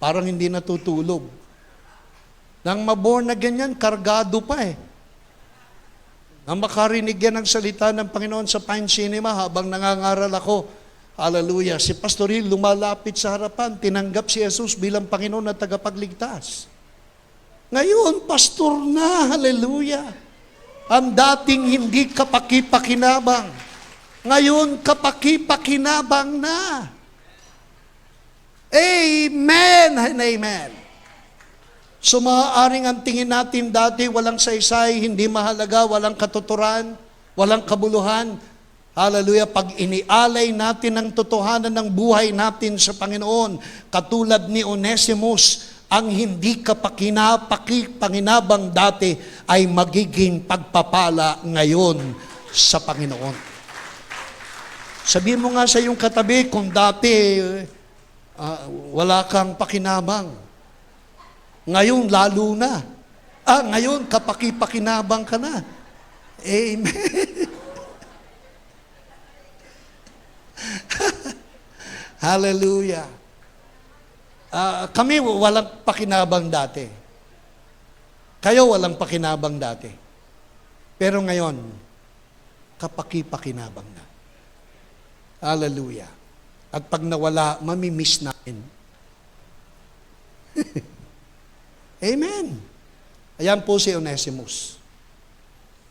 Parang hindi natutulog. Nang maborn na ganyan, kargado pa eh. Nang makarinig yan ng salita ng Panginoon sa Pine Cinema habang nangangaral ako, hallelujah, si Pastor Hill lumalapit sa harapan, tinanggap si Jesus bilang Panginoon at tagapagligtas. Ngayon, pastor na, hallelujah. Ang dating hindi kapaki-pakinabang, ngayon kapaki-pakinabang na. Amen and amen. So maaaring ang tingin natin dati walang saysay, hindi mahalaga, walang katuturan, walang kabuluhan. Hallelujah, pag inialay natin ang totohanan ng buhay natin sa Panginoon, katulad ni Onesimus, ang hindi kapakinabang dati ay magiging pagpapala ngayon sa Panginoon. Sabihin mo nga sa iyong katabi, kung dati wala kang pakinabang, ngayon lalo na. Ngayon kapaki-pakinabang ka na. Amen. Hallelujah. Kami walang pakinabang dati. Kayo walang pakinabang dati. Pero ngayon, kapaki-pakinabang na. Hallelujah. At pag nawala, mamimiss natin. Amen. Ayan po si Onesimus.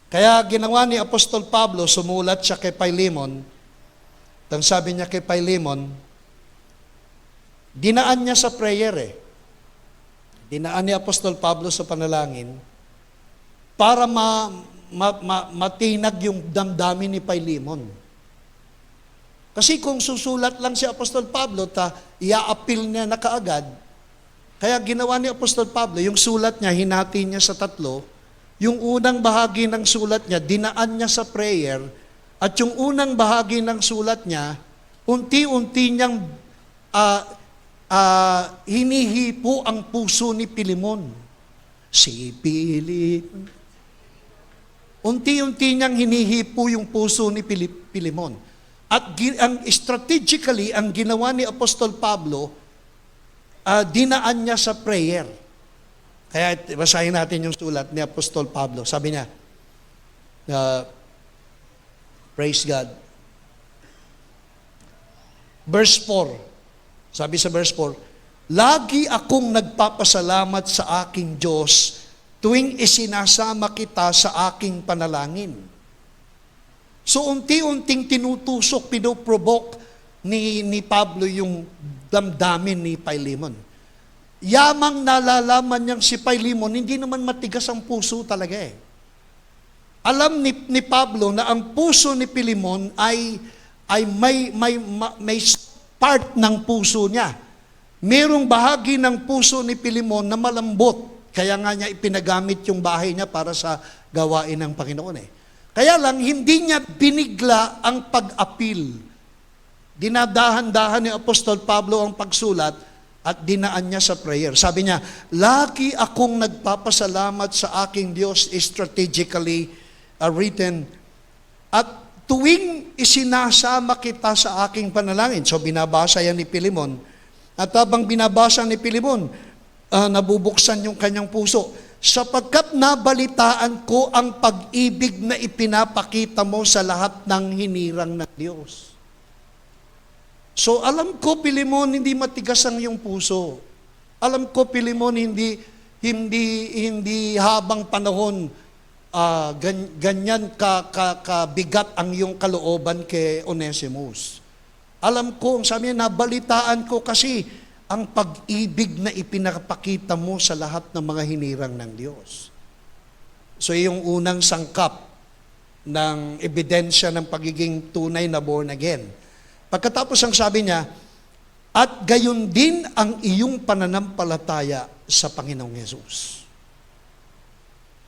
Kaya ginawa ni Apostol Pablo, sumulat siya kay Philemon. Ang sabi niya kay Philemon, dinaan niya sa prayer eh. Dinaan ni Apostol Pablo sa panalangin para matinag yung damdamin ni Philemon. Kasi kung susulat lang si Apostol Pablo, ia-appeal niya na kaagad. Kaya ginawa ni Apostol Pablo, yung sulat niya, hinati niya sa 3. Yung unang bahagi ng sulat niya, dinaan niya sa prayer. At yung unang bahagi ng sulat niya, unti-unti niyang hinihipo ang puso ni Pilimon. Si Pilimon. Unti-unti niyang hinihipo yung puso ni Pilimon. At strategically, ang ginawa ni Apostol Pablo, dinaan niya sa prayer. Kaya basahin natin yung sulat ni Apostol Pablo. Sabi niya, praise God. Verse 4. Sabi sa verse 4, lagi akong nagpapasalamat sa aking Diyos tuwing isinasama kita sa aking panalangin. So unti-unting tinutusok, pinoprovoke ni Pablo yung damdamin ni Philemon. Yamang nalalaman niyang si Philemon, hindi naman matigas ang puso talaga eh. Alam ni Pablo na ang puso ni Philemon ay may part ng puso niya. Merong bahagi ng puso ni Philemon na malambot. Kaya nga niya ipinagamit yung bahay niya para sa gawain ng Panginoon eh. Kaya lang, hindi niya binigla ang pag-appeal. Dinadahan-dahan ni Apostol Pablo ang pagsulat at dinaan niya sa prayer. Sabi niya, lagi akong nagpapasalamat sa aking Diyos strategically written at tuwing isinasama kita sa aking panalangin. So binabasa yan ni Philemon. At habang binabasa ni Philemon, nabubuksan yung kanyang puso. Sapagkat nabalitaan ko ang pag-ibig na ipinapakita mo sa lahat ng hinirang ng Diyos. So alam ko, Philemon, hindi matigas ang iyong puso. Alam ko, Philemon, hindi habang panahon ganyan kabigat ang iyong kalooban kay Onesimus. Alam ko, sabi niya, nabalitaan ko kasi ang pag-ibig na ipinapakita mo sa lahat ng mga hinirang ng Diyos. So yung unang sangkap ng ebidensya ng pagiging tunay na born again. Pagkatapos ang sabi niya, at gayon din ang iyong pananampalataya sa Panginoong Yesus.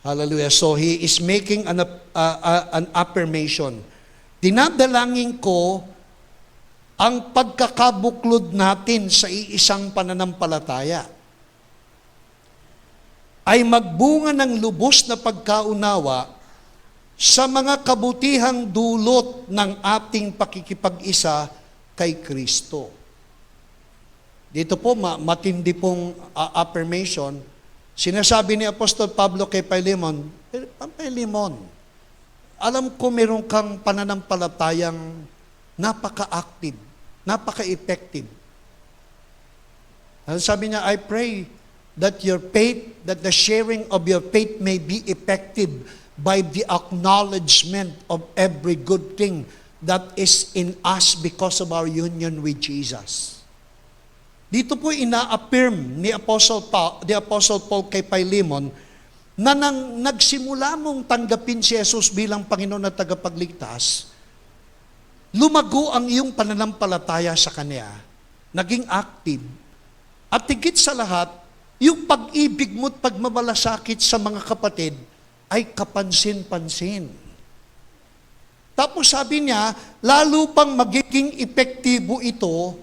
Hallelujah. So he is making an affirmation. Dinadalangin ko ang pagkakabuklod natin sa iisang pananampalataya ay magbunga ng lubos na pagkaunawa sa mga kabutihang dulot ng ating pakikipag-isa kay Kristo. Dito po, matindi pong affirmation. Sinasabi ni Apostol Pablo kay Philemon, Philemon, alam ko meron kang pananampalatayang napaka-active, napaka-effective. Sabi niya, I pray that your faith, that the sharing of your faith may be effective by the acknowledgement of every good thing that is in us because of our union with Jesus. Dito po ina-affirm ni Apostle Paul kay Philemon na nang nagsimula mong tanggapin si Jesus bilang Panginoon at tagapagligtas, lumago ang iyong pananampalataya sa Kanya, naging active, at higit sa lahat, yung pag-ibig mo at pagmamalasakit sa mga kapatid ay kapansin-pansin. Tapos sabi niya, lalo pang magiging epektibo ito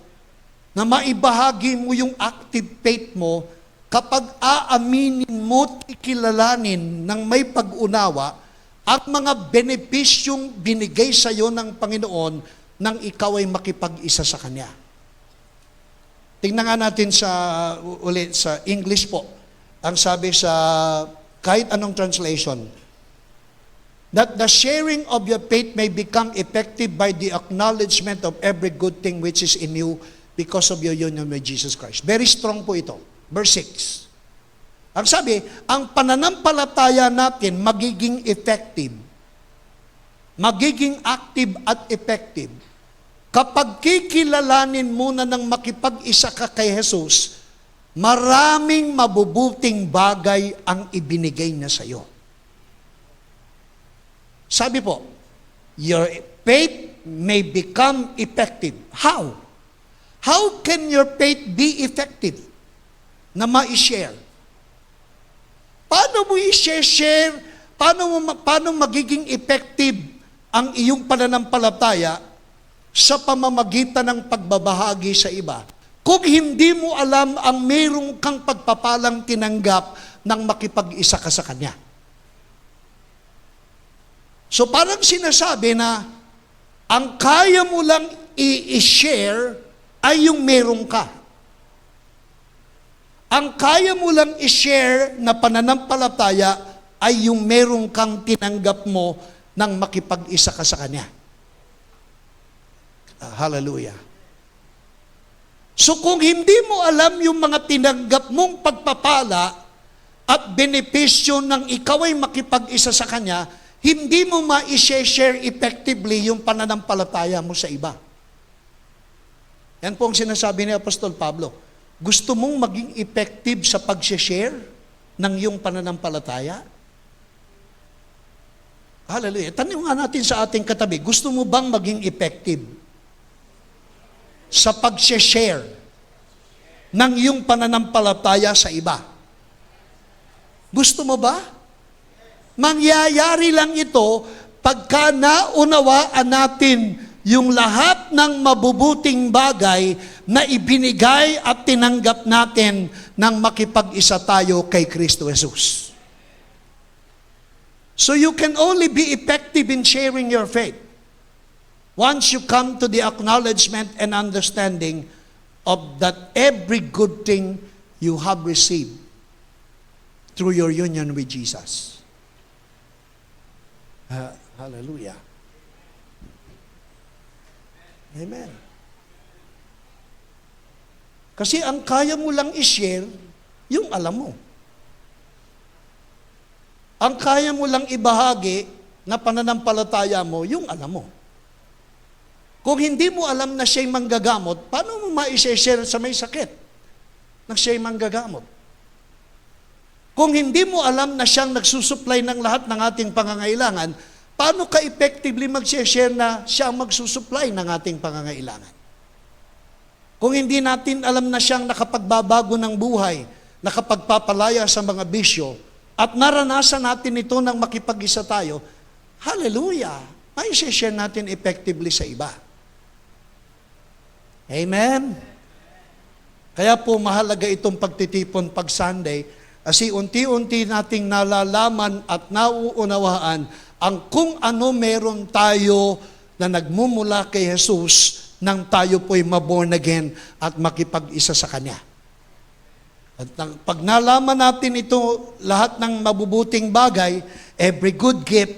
na maibahagi mo yung active faith mo kapag aaminin mo at ikilalanin ng may pag-unawa ang mga benepisyong binigay sa iyo ng Panginoon nang ikaw ay makipag-isa sa Kanya. Tingnan nga natin ulit sa English po. Ang sabi sa kahit anong translation, that the sharing of your faith may become effective by the acknowledgement of every good thing which is in you because of your union with Jesus Christ. Very strong po ito. Verse 6. Ang sabi, ang pananampalataya natin magiging effective, magiging active at effective kapag kikilalanin muna ng makipag-isa ka kay Jesus, maraming mabubuting bagay ang ibinigay niya sa iyo. Sabi po, your faith may become effective. How? How can your faith be effective na ma-share? Paano mo i-share? Paano magiging effective ang iyong pananampalataya sa pamamagitan ng pagbabahagi sa iba? Kung hindi mo alam ang mayroong kang pagpapalang tinanggap nang makipag-isa ka sa Kanya. So parang sinasabi na ang kaya mo lang i-share ay yung mayroong ka. Ang kaya mo lang i-share na pananampalataya ay yung merong kang tinanggap mo nang makipag-isa ka sa Kanya. Hallelujah. So kung hindi mo alam yung mga tinanggap mong pagpapala at benepisyo ng ikaw ay makipag-isa sa Kanya, hindi mo ma-share effectively yung pananampalataya mo sa iba. Yan po ang sinasabi ni Apostol Pablo. Gusto mong maging effective sa pag-share ng iyong pananampalataya? Hallelujah. Tanong nga natin sa ating katabi, gusto mo bang maging effective sa pag-share ng iyong pananampalataya sa iba? Gusto mo ba? Mangyayari lang ito pagka naunawaan natin yung lahat ng mabubuting bagay na ibinigay at tinanggap natin nang makipag-isa tayo kay Kristo Jesus. So you can only be effective in sharing your faith once you come to the acknowledgement and understanding of that every good thing you have received through your union with Jesus. Hallelujah. Amen. Kasi ang kaya mo lang i-share, yung alam mo. Ang kaya mo lang ibahagi na pananampalataya mo, yung alam mo. Kung hindi mo alam na siya'y manggagamot, paano mo ma-share sa may sakit na siya'y manggagamot? Kung hindi mo alam na siyang nagsusupply ng lahat ng ating pangangailangan, paano ka effectively mag-share na siya ang magsusupply ng ating pangangailangan? Kung hindi natin alam na siyang nakapagbabago ng buhay, nakapagpapalaya sa mga bisyo, at naranasan natin ito nang makipag-isa tayo, hallelujah, may share natin effectively sa iba. Amen? Kaya po mahalaga itong pagtitipon pag Sunday, kasi unti-unti nating nalalaman at nauunawaan ang kung ano meron tayo na nagmumula kay Jesus nang tayo po'y maborn again at makipag-isa sa Kanya. At pag nalaman natin ito, lahat ng mabubuting bagay, every good gift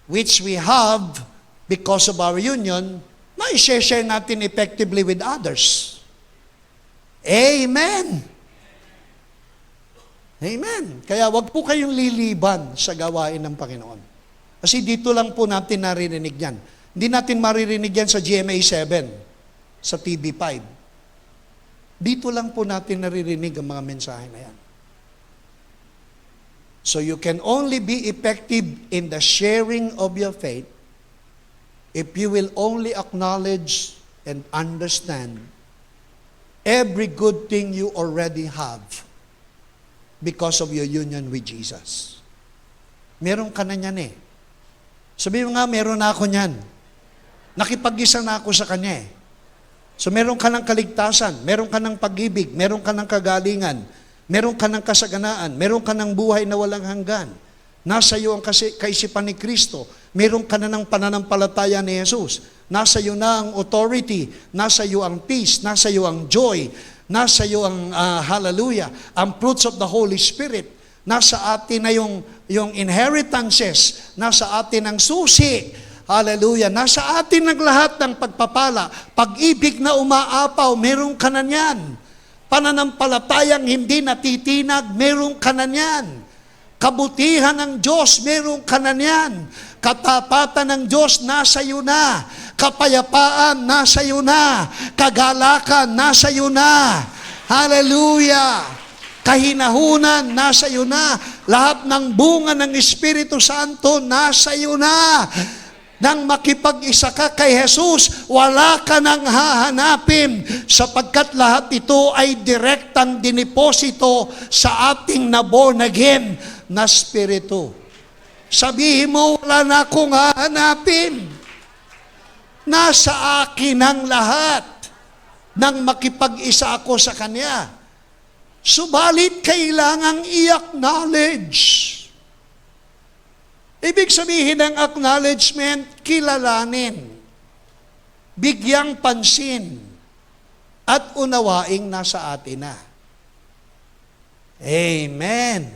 which we have because of our union, mai-share natin effectively with others. Amen! Amen! Kaya wag po kayong liliban sa gawain ng Panginoon. Kasi dito lang po natin naririnig yan. Hindi natin maririnig yan sa GMA 7, sa TV5. Dito lang po natin naririnig ang mga mensahe na yan. So you can only be effective in the sharing of your faith if you will only acknowledge and understand every good thing you already have because of your union with Jesus. Meron ka na niyan eh. Sabi mo nga, meron na ako niyan. Nakipag-isa na ako sa Kanya eh. So meron ka ng kaligtasan, meron ka ng pag-ibig, meron ka ng kagalingan, meron ka ng kasaganaan, meron ka ng buhay na walang hanggan. Nasa iyo ang kaisipan ni Kristo. Meron ka na ng pananampalataya ni Jesus. Nasa iyo na ang authority, nasa iyo ang peace, nasa iyo ang joy, nasa iyo ang hallelujah, ang fruits of the Holy Spirit. Nasa atin na yung inheritances, nasa atin ang susi. Hallelujah. Nasa atin ang lahat ng pagpapala. Pag-ibig na umaapaw, meron ka na niyan. Pananampalatayang hindi natitinag, meron ka na niyan. Kabutihan ng Diyos, meron ka na niyan. Katapatan ng Diyos, nasa iyo na. Kapayapaan, nasa iyo na. Kagalakan, nasa iyo na. Hallelujah! Kahinahunan, nasa iyo na. Lahat ng bunga ng Espiritu Santo, nasa iyo na. Nang makipag-isa ka kay Jesus, wala ka nang hahanapin sapagkat lahat ito ay direktang diniposito sa ating na born again na Espiritu. Sabihin mo, wala na akong hahanapin. Nasa akin ang lahat nang makipag-isa ako sa Kanya. Subalit kailangang i-acknowledge. Ibig sabihin ng acknowledgement, kilalanin, bigyang pansin, at unawaing nasa atin na. Amen.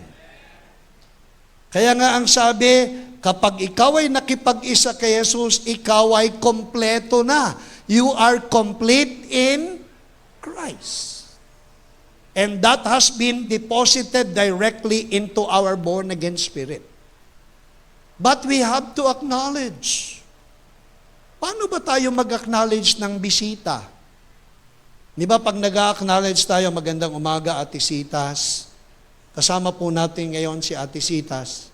Kaya nga ang sabi, kapag ikaw ay nakipag-isa kay Jesus, ikaw ay kompleto na. You are complete in Christ. And that has been deposited directly into our born-again spirit. But we have to acknowledge. Paano ba tayo mag-acknowledge ng bisita? Di ba pag nag-acknowledge tayo, magandang umaga, Ate Sitas. Kasama po natin ngayon si Ate Sitas.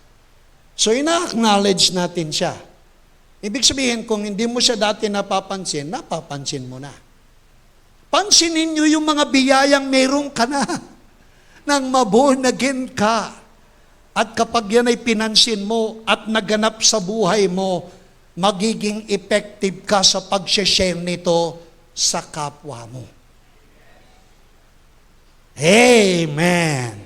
So ina-acknowledge natin siya. Ibig sabihin, kung hindi mo siya dati napapansin, napapansin mo na. Pansinin niyo yung mga biyayang meron ka na nang maborn again ka. At kapag yan ay pinansin mo at naganap sa buhay mo, magiging effective ka sa pag-share nito sa kapwa mo. Amen.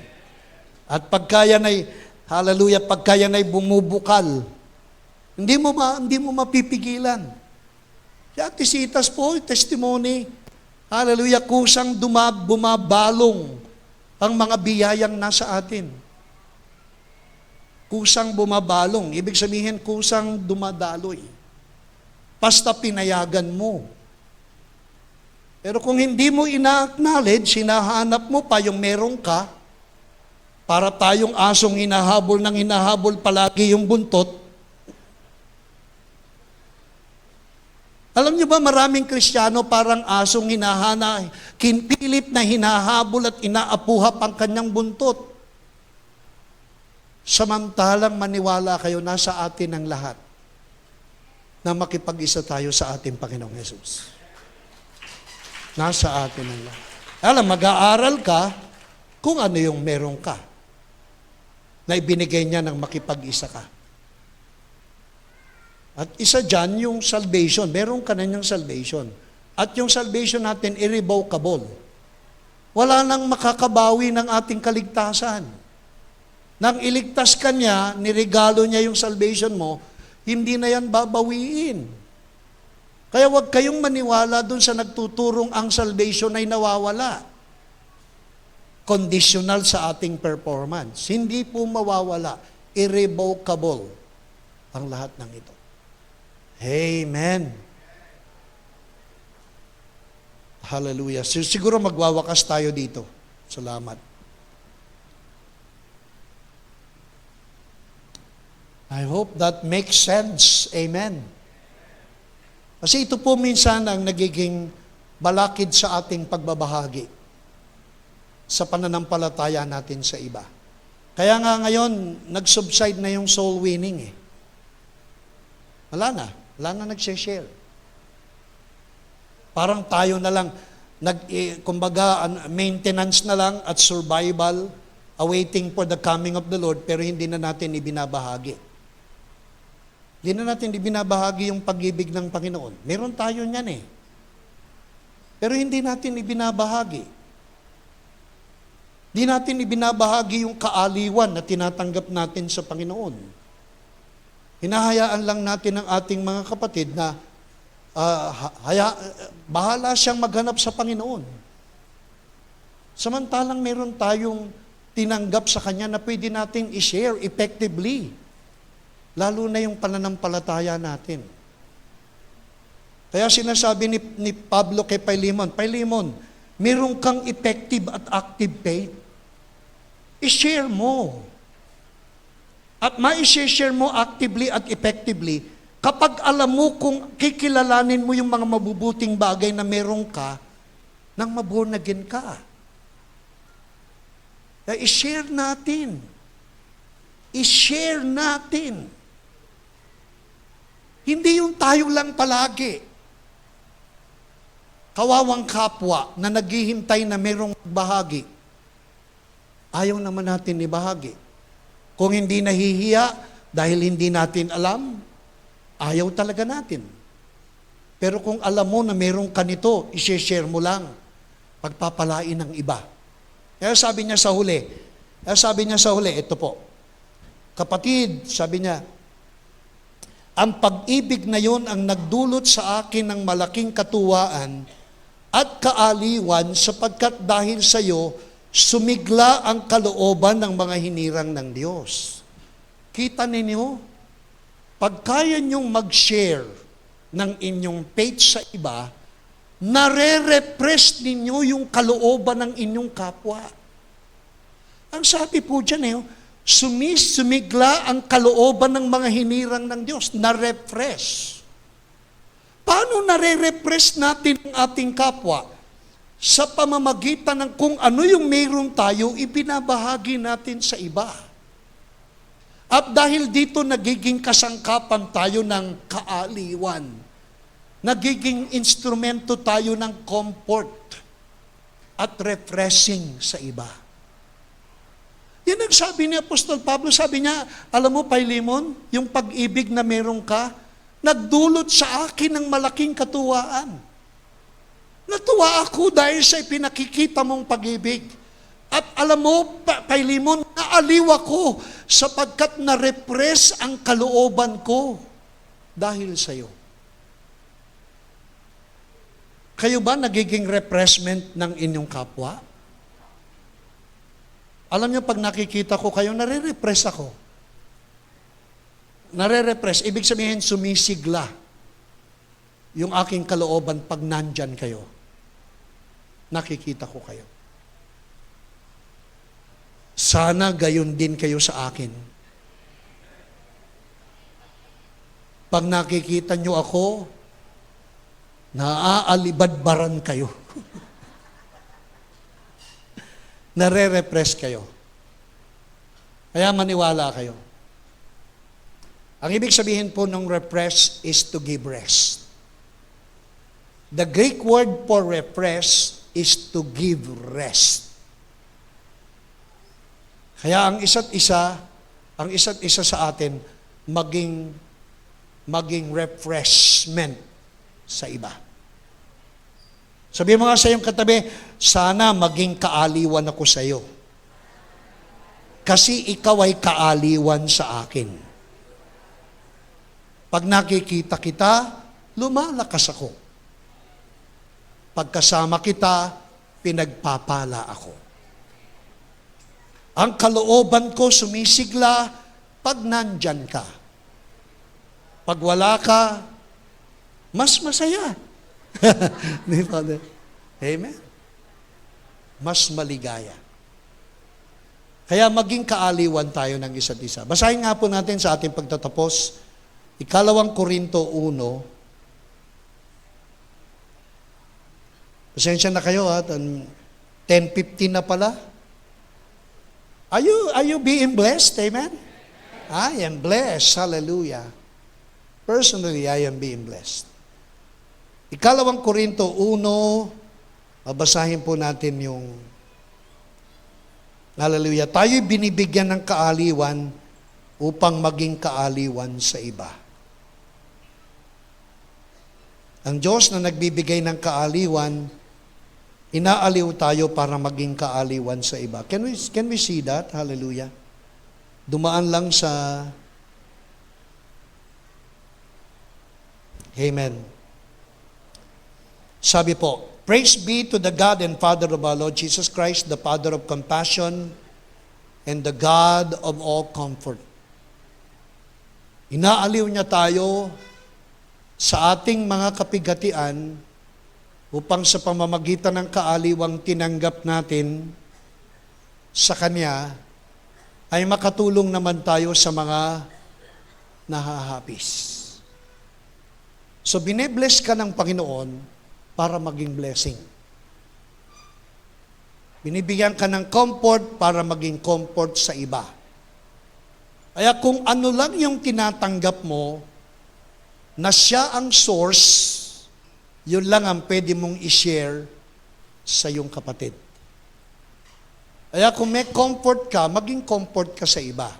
At pagka yan ay, hallelujah, pagka yan ay bumubukal, hindi mo mapipigilan. Si Ate Sitas po, testimony, hallelujah, kusang bumabalong ang mga biyayang nasa atin. Kusang bumabalong. Ibig sabihin, kusang dumadaloy. Basta pinayagan mo. Pero kung hindi mo ina-acknowledge, hinahanap mo pa yung meron ka, para tayong asong hinahabol palagi yung buntot. Alam niyo ba, maraming Kristiyano parang asong kinpilit na hinahabol at inaapuhap ang kanyang buntot. Samantalang maniwala kayo, nasa atin ang lahat na makipag-isa tayo sa ating Panginoong Hesus. Nasa atin ang lahat. Alam, mag-aaral ka kung ano yung meron ka na ibinigay niya ng makipag-isa ka. At isa dyan, yung salvation. Meron ka na niyang salvation. At yung salvation natin, irrevocable. Wala nang makakabawi ng ating kaligtasan. Nang iligtas ka niya, niregalo niya yung salvation mo, hindi na yan babawiin. Kaya huwag kayong maniwala dun sa nagtuturong ang salvation ay nawawala. Conditional sa ating performance. Hindi po mawawala. Irrevocable ang lahat ng ito. Amen. Hallelujah. Siguro magwawakas tayo dito. Salamat. I hope that makes sense. Amen. Kasi ito po minsan ang nagiging balakid sa ating pagbabahagi sa pananampalataya natin sa iba. Kaya nga ngayon, nag-subside na yung soul winning eh. Wala na nag-share. Parang tayo na lang, kumbaga, maintenance na lang at survival, awaiting for the coming of the Lord, pero hindi na natin ibinabahagi. Hindi na natin ibinabahagi yung pag-ibig ng Panginoon. Meron tayo niyan eh. Pero hindi natin ibinabahagi. Hindi natin ibinabahagi yung kaaliwan na tinatanggap natin sa Panginoon. Hinahayaan lang natin ang ating mga kapatid na bahala siyang maghanap sa Panginoon. Samantalang meron tayong tinanggap sa Kanya na pwede nating i-share effectively. Lalo na yung pananampalataya natin. Kaya sinasabi ni Pablo kay Philemon, meron kang effective at active faith. I-share mo. At ma-share mo actively at effectively kapag alam mo kung kikilalanin mo yung mga mabubuting bagay na meron ka nang ma-born again ka. Kaya i-share natin. I-share natin. Hindi yung tayo lang palagi. Kawawang kapwa na naghihintay na merong bahagi. Ayaw naman natin ibahagi. Kung hindi nahihiya dahil hindi natin alam, ayaw talaga natin. Pero kung alam mo na merong kanito, i-share mo lang. Pagpapalain ng iba. Kaya sabi niya sa huli, ito po, kapatid, sabi niya, ang pag-ibig na yon ang nagdulot sa akin ng malaking katuwaan at kaaliwan sapagkat dahil sa iyo, sumigla ang kalooban ng mga hinirang ng Diyos. Kita ninyo, pag kaya niyong mag-share ng inyong faith sa iba, nare-repress ninyo yung kalooban ng inyong kapwa. Ang sabi po dyan sumigla ang kalooban ng mga hinirang ng Diyos, na-refresh. Paano nare-repress natin ang ating kapwa? Sa pamamagitan ng kung ano yung mayroon tayo, ibinabahagi natin sa iba. At dahil dito nagiging kasangkapan tayo ng kaaliwan, nagiging instrumento tayo ng comfort at refreshing sa iba. Yan ang sabi ni Apostol Pablo, sabi niya, alam mo, Philemon, yung pag-ibig na meron ka, nagdulot sa akin ng malaking katuwaan. Natuwa ako dahil sa pinakikita mong pag-ibig. At alam mo, Philemon, naaliw ako sapagkat na-repress ang kalooban ko dahil sa iyo. Kayo ba nagiging repressment ng inyong kapwa? Alam niyo, pag nakikita ko kayo, nare-repress ako. Nare-repress, ibig sabihin sumisigla yung aking kalooban pag nandyan kayo. Nakikita ko kayo. Sana gayon din kayo sa akin. Pag nakikita nyo ako, naaalibadbaran kayo. Nare-repress kayo. Kaya maniwala kayo. Ang ibig sabihin po ng repress is to give rest. The Greek word for repress is to give rest. Kaya ang isa't isa sa atin maging refreshment sa iba. Sabihin mo nga sa iyong katabi, sana maging kaaliwan ako sa iyo. Kasi ikaw ay kaaliwan sa akin. Pag nakikita kita, lumalakas ako. Pagkasama kita, pinagpapala ako. Ang kalooban ko sumisigla pag nandyan ka. Pag wala ka, mas masaya. Di ba? Amen? Mas maligaya. Kaya maging kaaliwan tayo ng isa't isa. Basahin nga po natin sa ating pagtatapos, 2 Korinto 1. Pasensya na kayo ha, 10:15 na pala. Are you being blessed? Amen? I am blessed. Hallelujah. Personally, I am being blessed. 2 Korinto 1, babasahin po natin yung hallelujah. Tayo'y binibigyan ng kaaliwan upang maging kaaliwan sa iba. Ang Diyos na nagbibigay ng kaaliwan, inaaliw tayo para maging kaaliwan sa iba. Can we see that? Hallelujah. Dumaan lang sa Amen. Sabi po, praise be to the God and Father of our Lord Jesus Christ, the Father of compassion and the God of all comfort. Inaaliw niya tayo sa ating mga kapigatian upang sa pamamagitan ng kaaliwang tinanggap natin sa Kanya ay makatulong naman tayo sa mga nahahapis. So binebless ka ng Panginoon para maging blessing. Binibigyan ka ng comfort para maging comfort sa iba. Kaya kung ano lang yung tinatanggap mo, na siya ang source, yun lang ang pwede mong i-share sa iyong kapatid. Kaya kung may comfort ka, maging comfort ka sa iba.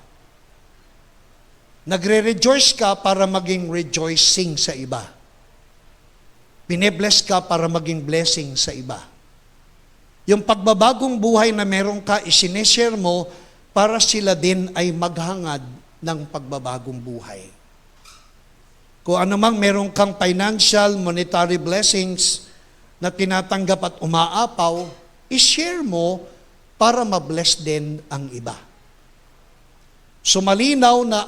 Nagre-rejoice ka para maging rejoicing sa iba. Binebless ka para maging blessing sa iba. Yung pagbabagong buhay na meron ka, isineshare mo para sila din ay maghangad ng pagbabagong buhay. Kung anumang meron kang financial, monetary blessings na tinatanggap at umaapaw, i-share mo para ma-bless din ang iba. So malinaw na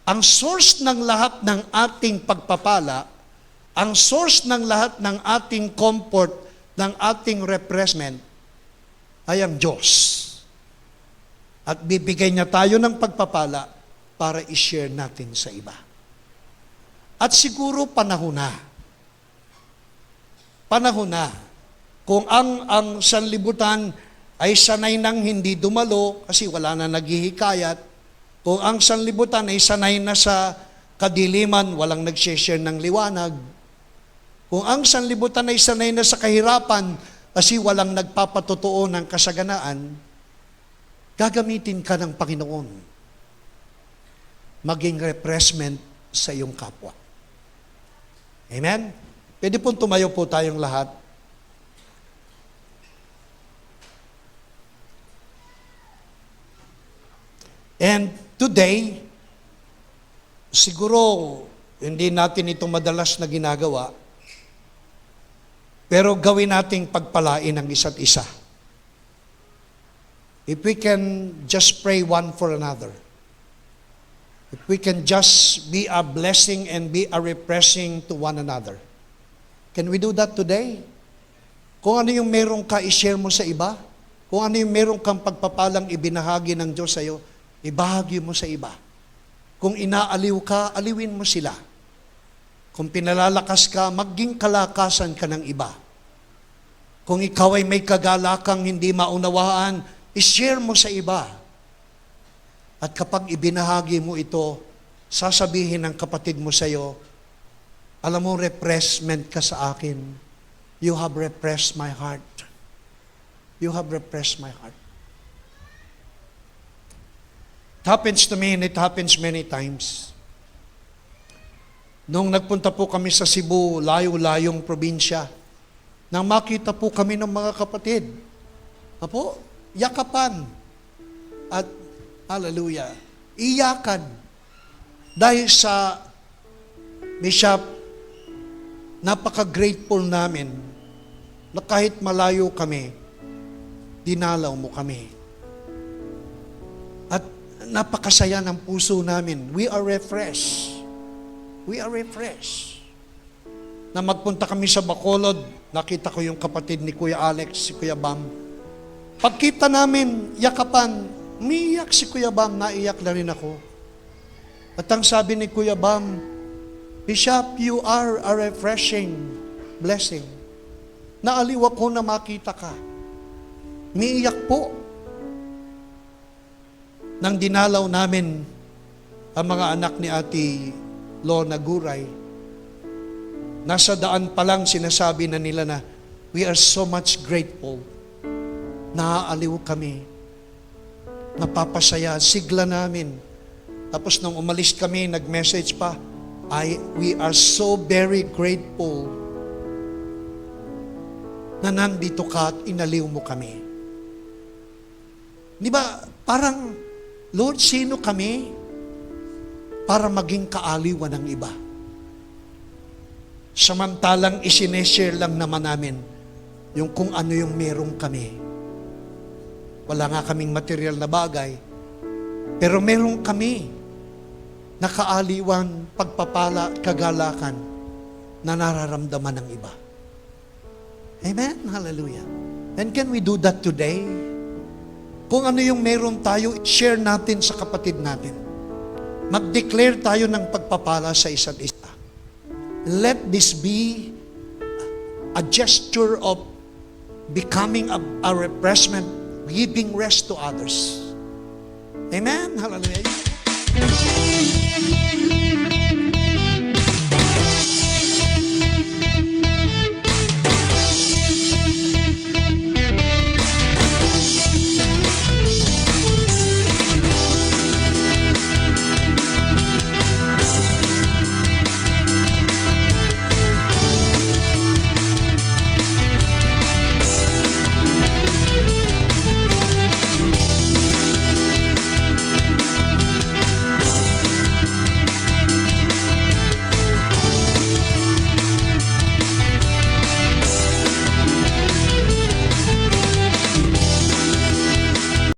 ang source ng lahat ng ating pagpapala, ang source ng lahat ng ating comfort, ng ating refreshment, ay ang Diyos. At bibigay niya tayo ng pagpapala para i-share natin sa iba. At siguro panahon na. Panahon na. Kung ang sanlibutan ay sanay nang hindi dumalo kasi wala na naghihikayat, kung ang sanlibutan ay sanay na sa kadiliman, walang nag-share ng liwanag, kung ang sanlibutan ay sanay na sa kahirapan kasi walang nagpapatotoo ng kasaganaan, gagamitin ka ng Panginoon maging refreshment sa iyong kapwa. Amen? Pwede pong tumayo po tayong lahat. And today, siguro hindi natin ito madalas na ginagawa, pero gawin nating pagpalain ang isa't isa. If we can just pray one for another. If we can just be a blessing and be a refreshing to one another. Can we do that today? Kung ano yung meron ka, i-share mo sa iba. Kung ano yung meron kang pagpapalang ibinahagi ng Diyos sa iyo, ibahagi mo sa iba. Kung inaaliw ka, aliwin mo sila. Kung pinalalakas ka, maging kalakasan ka ng iba. Kung ikaw ay may kagalakang hindi maunawaan, ishare mo sa iba. At kapag ibinahagi mo ito, sasabihin ng kapatid mo sa iyo, alam mo, repressment ka sa akin. You have repressed my heart. You have repressed my heart. It happens to me and it happens many times. Nung nagpunta po kami sa Cebu, layo-layong probinsya, nang makita po kami ng mga kapatid, yakapan at hallelujah, iyakan dahil sa Bishop, napaka-grateful namin na kahit malayo kami, dinalaw mo kami. At napakasaya ng puso namin. We are refreshed. We are refreshed. Na magpunta kami sa Bacolod, nakita ko yung kapatid ni Kuya Alex, si Kuya Bam. Pagkita namin, yakapan, umiiyak si Kuya Bam, naiyak na rin ako. At ang sabi ni Kuya Bam, Bishop, you are a refreshing blessing. Naaliw ako na makita ka. Umiiyak po. Nang dinalaw namin ang mga anak ni Ate Lorna Guray, nasa daan pa lang sinasabi na nila na, we are so much grateful. Naaaliw kami. Napapasaya, sigla namin. Tapos nung umalis kami, nag-message pa, we are so very grateful na nandito ka at inaliw mo kami. Di ba, parang, Lord, sino kami para maging kaaliwan ng iba? Samantalang isineshare lang naman namin yung kung ano yung merong kami. Wala nga kaming material na bagay, pero merong kami na kaaliwan, pagpapala, kagalakan na nararamdaman ng iba. Amen? Hallelujah. And can we do that today? Kung ano yung meron tayo, share natin sa kapatid natin. Mag-declare tayo ng pagpapala sa isa't isa. Let this be a gesture of becoming a refreshment, giving rest to others. Amen? Hallelujah.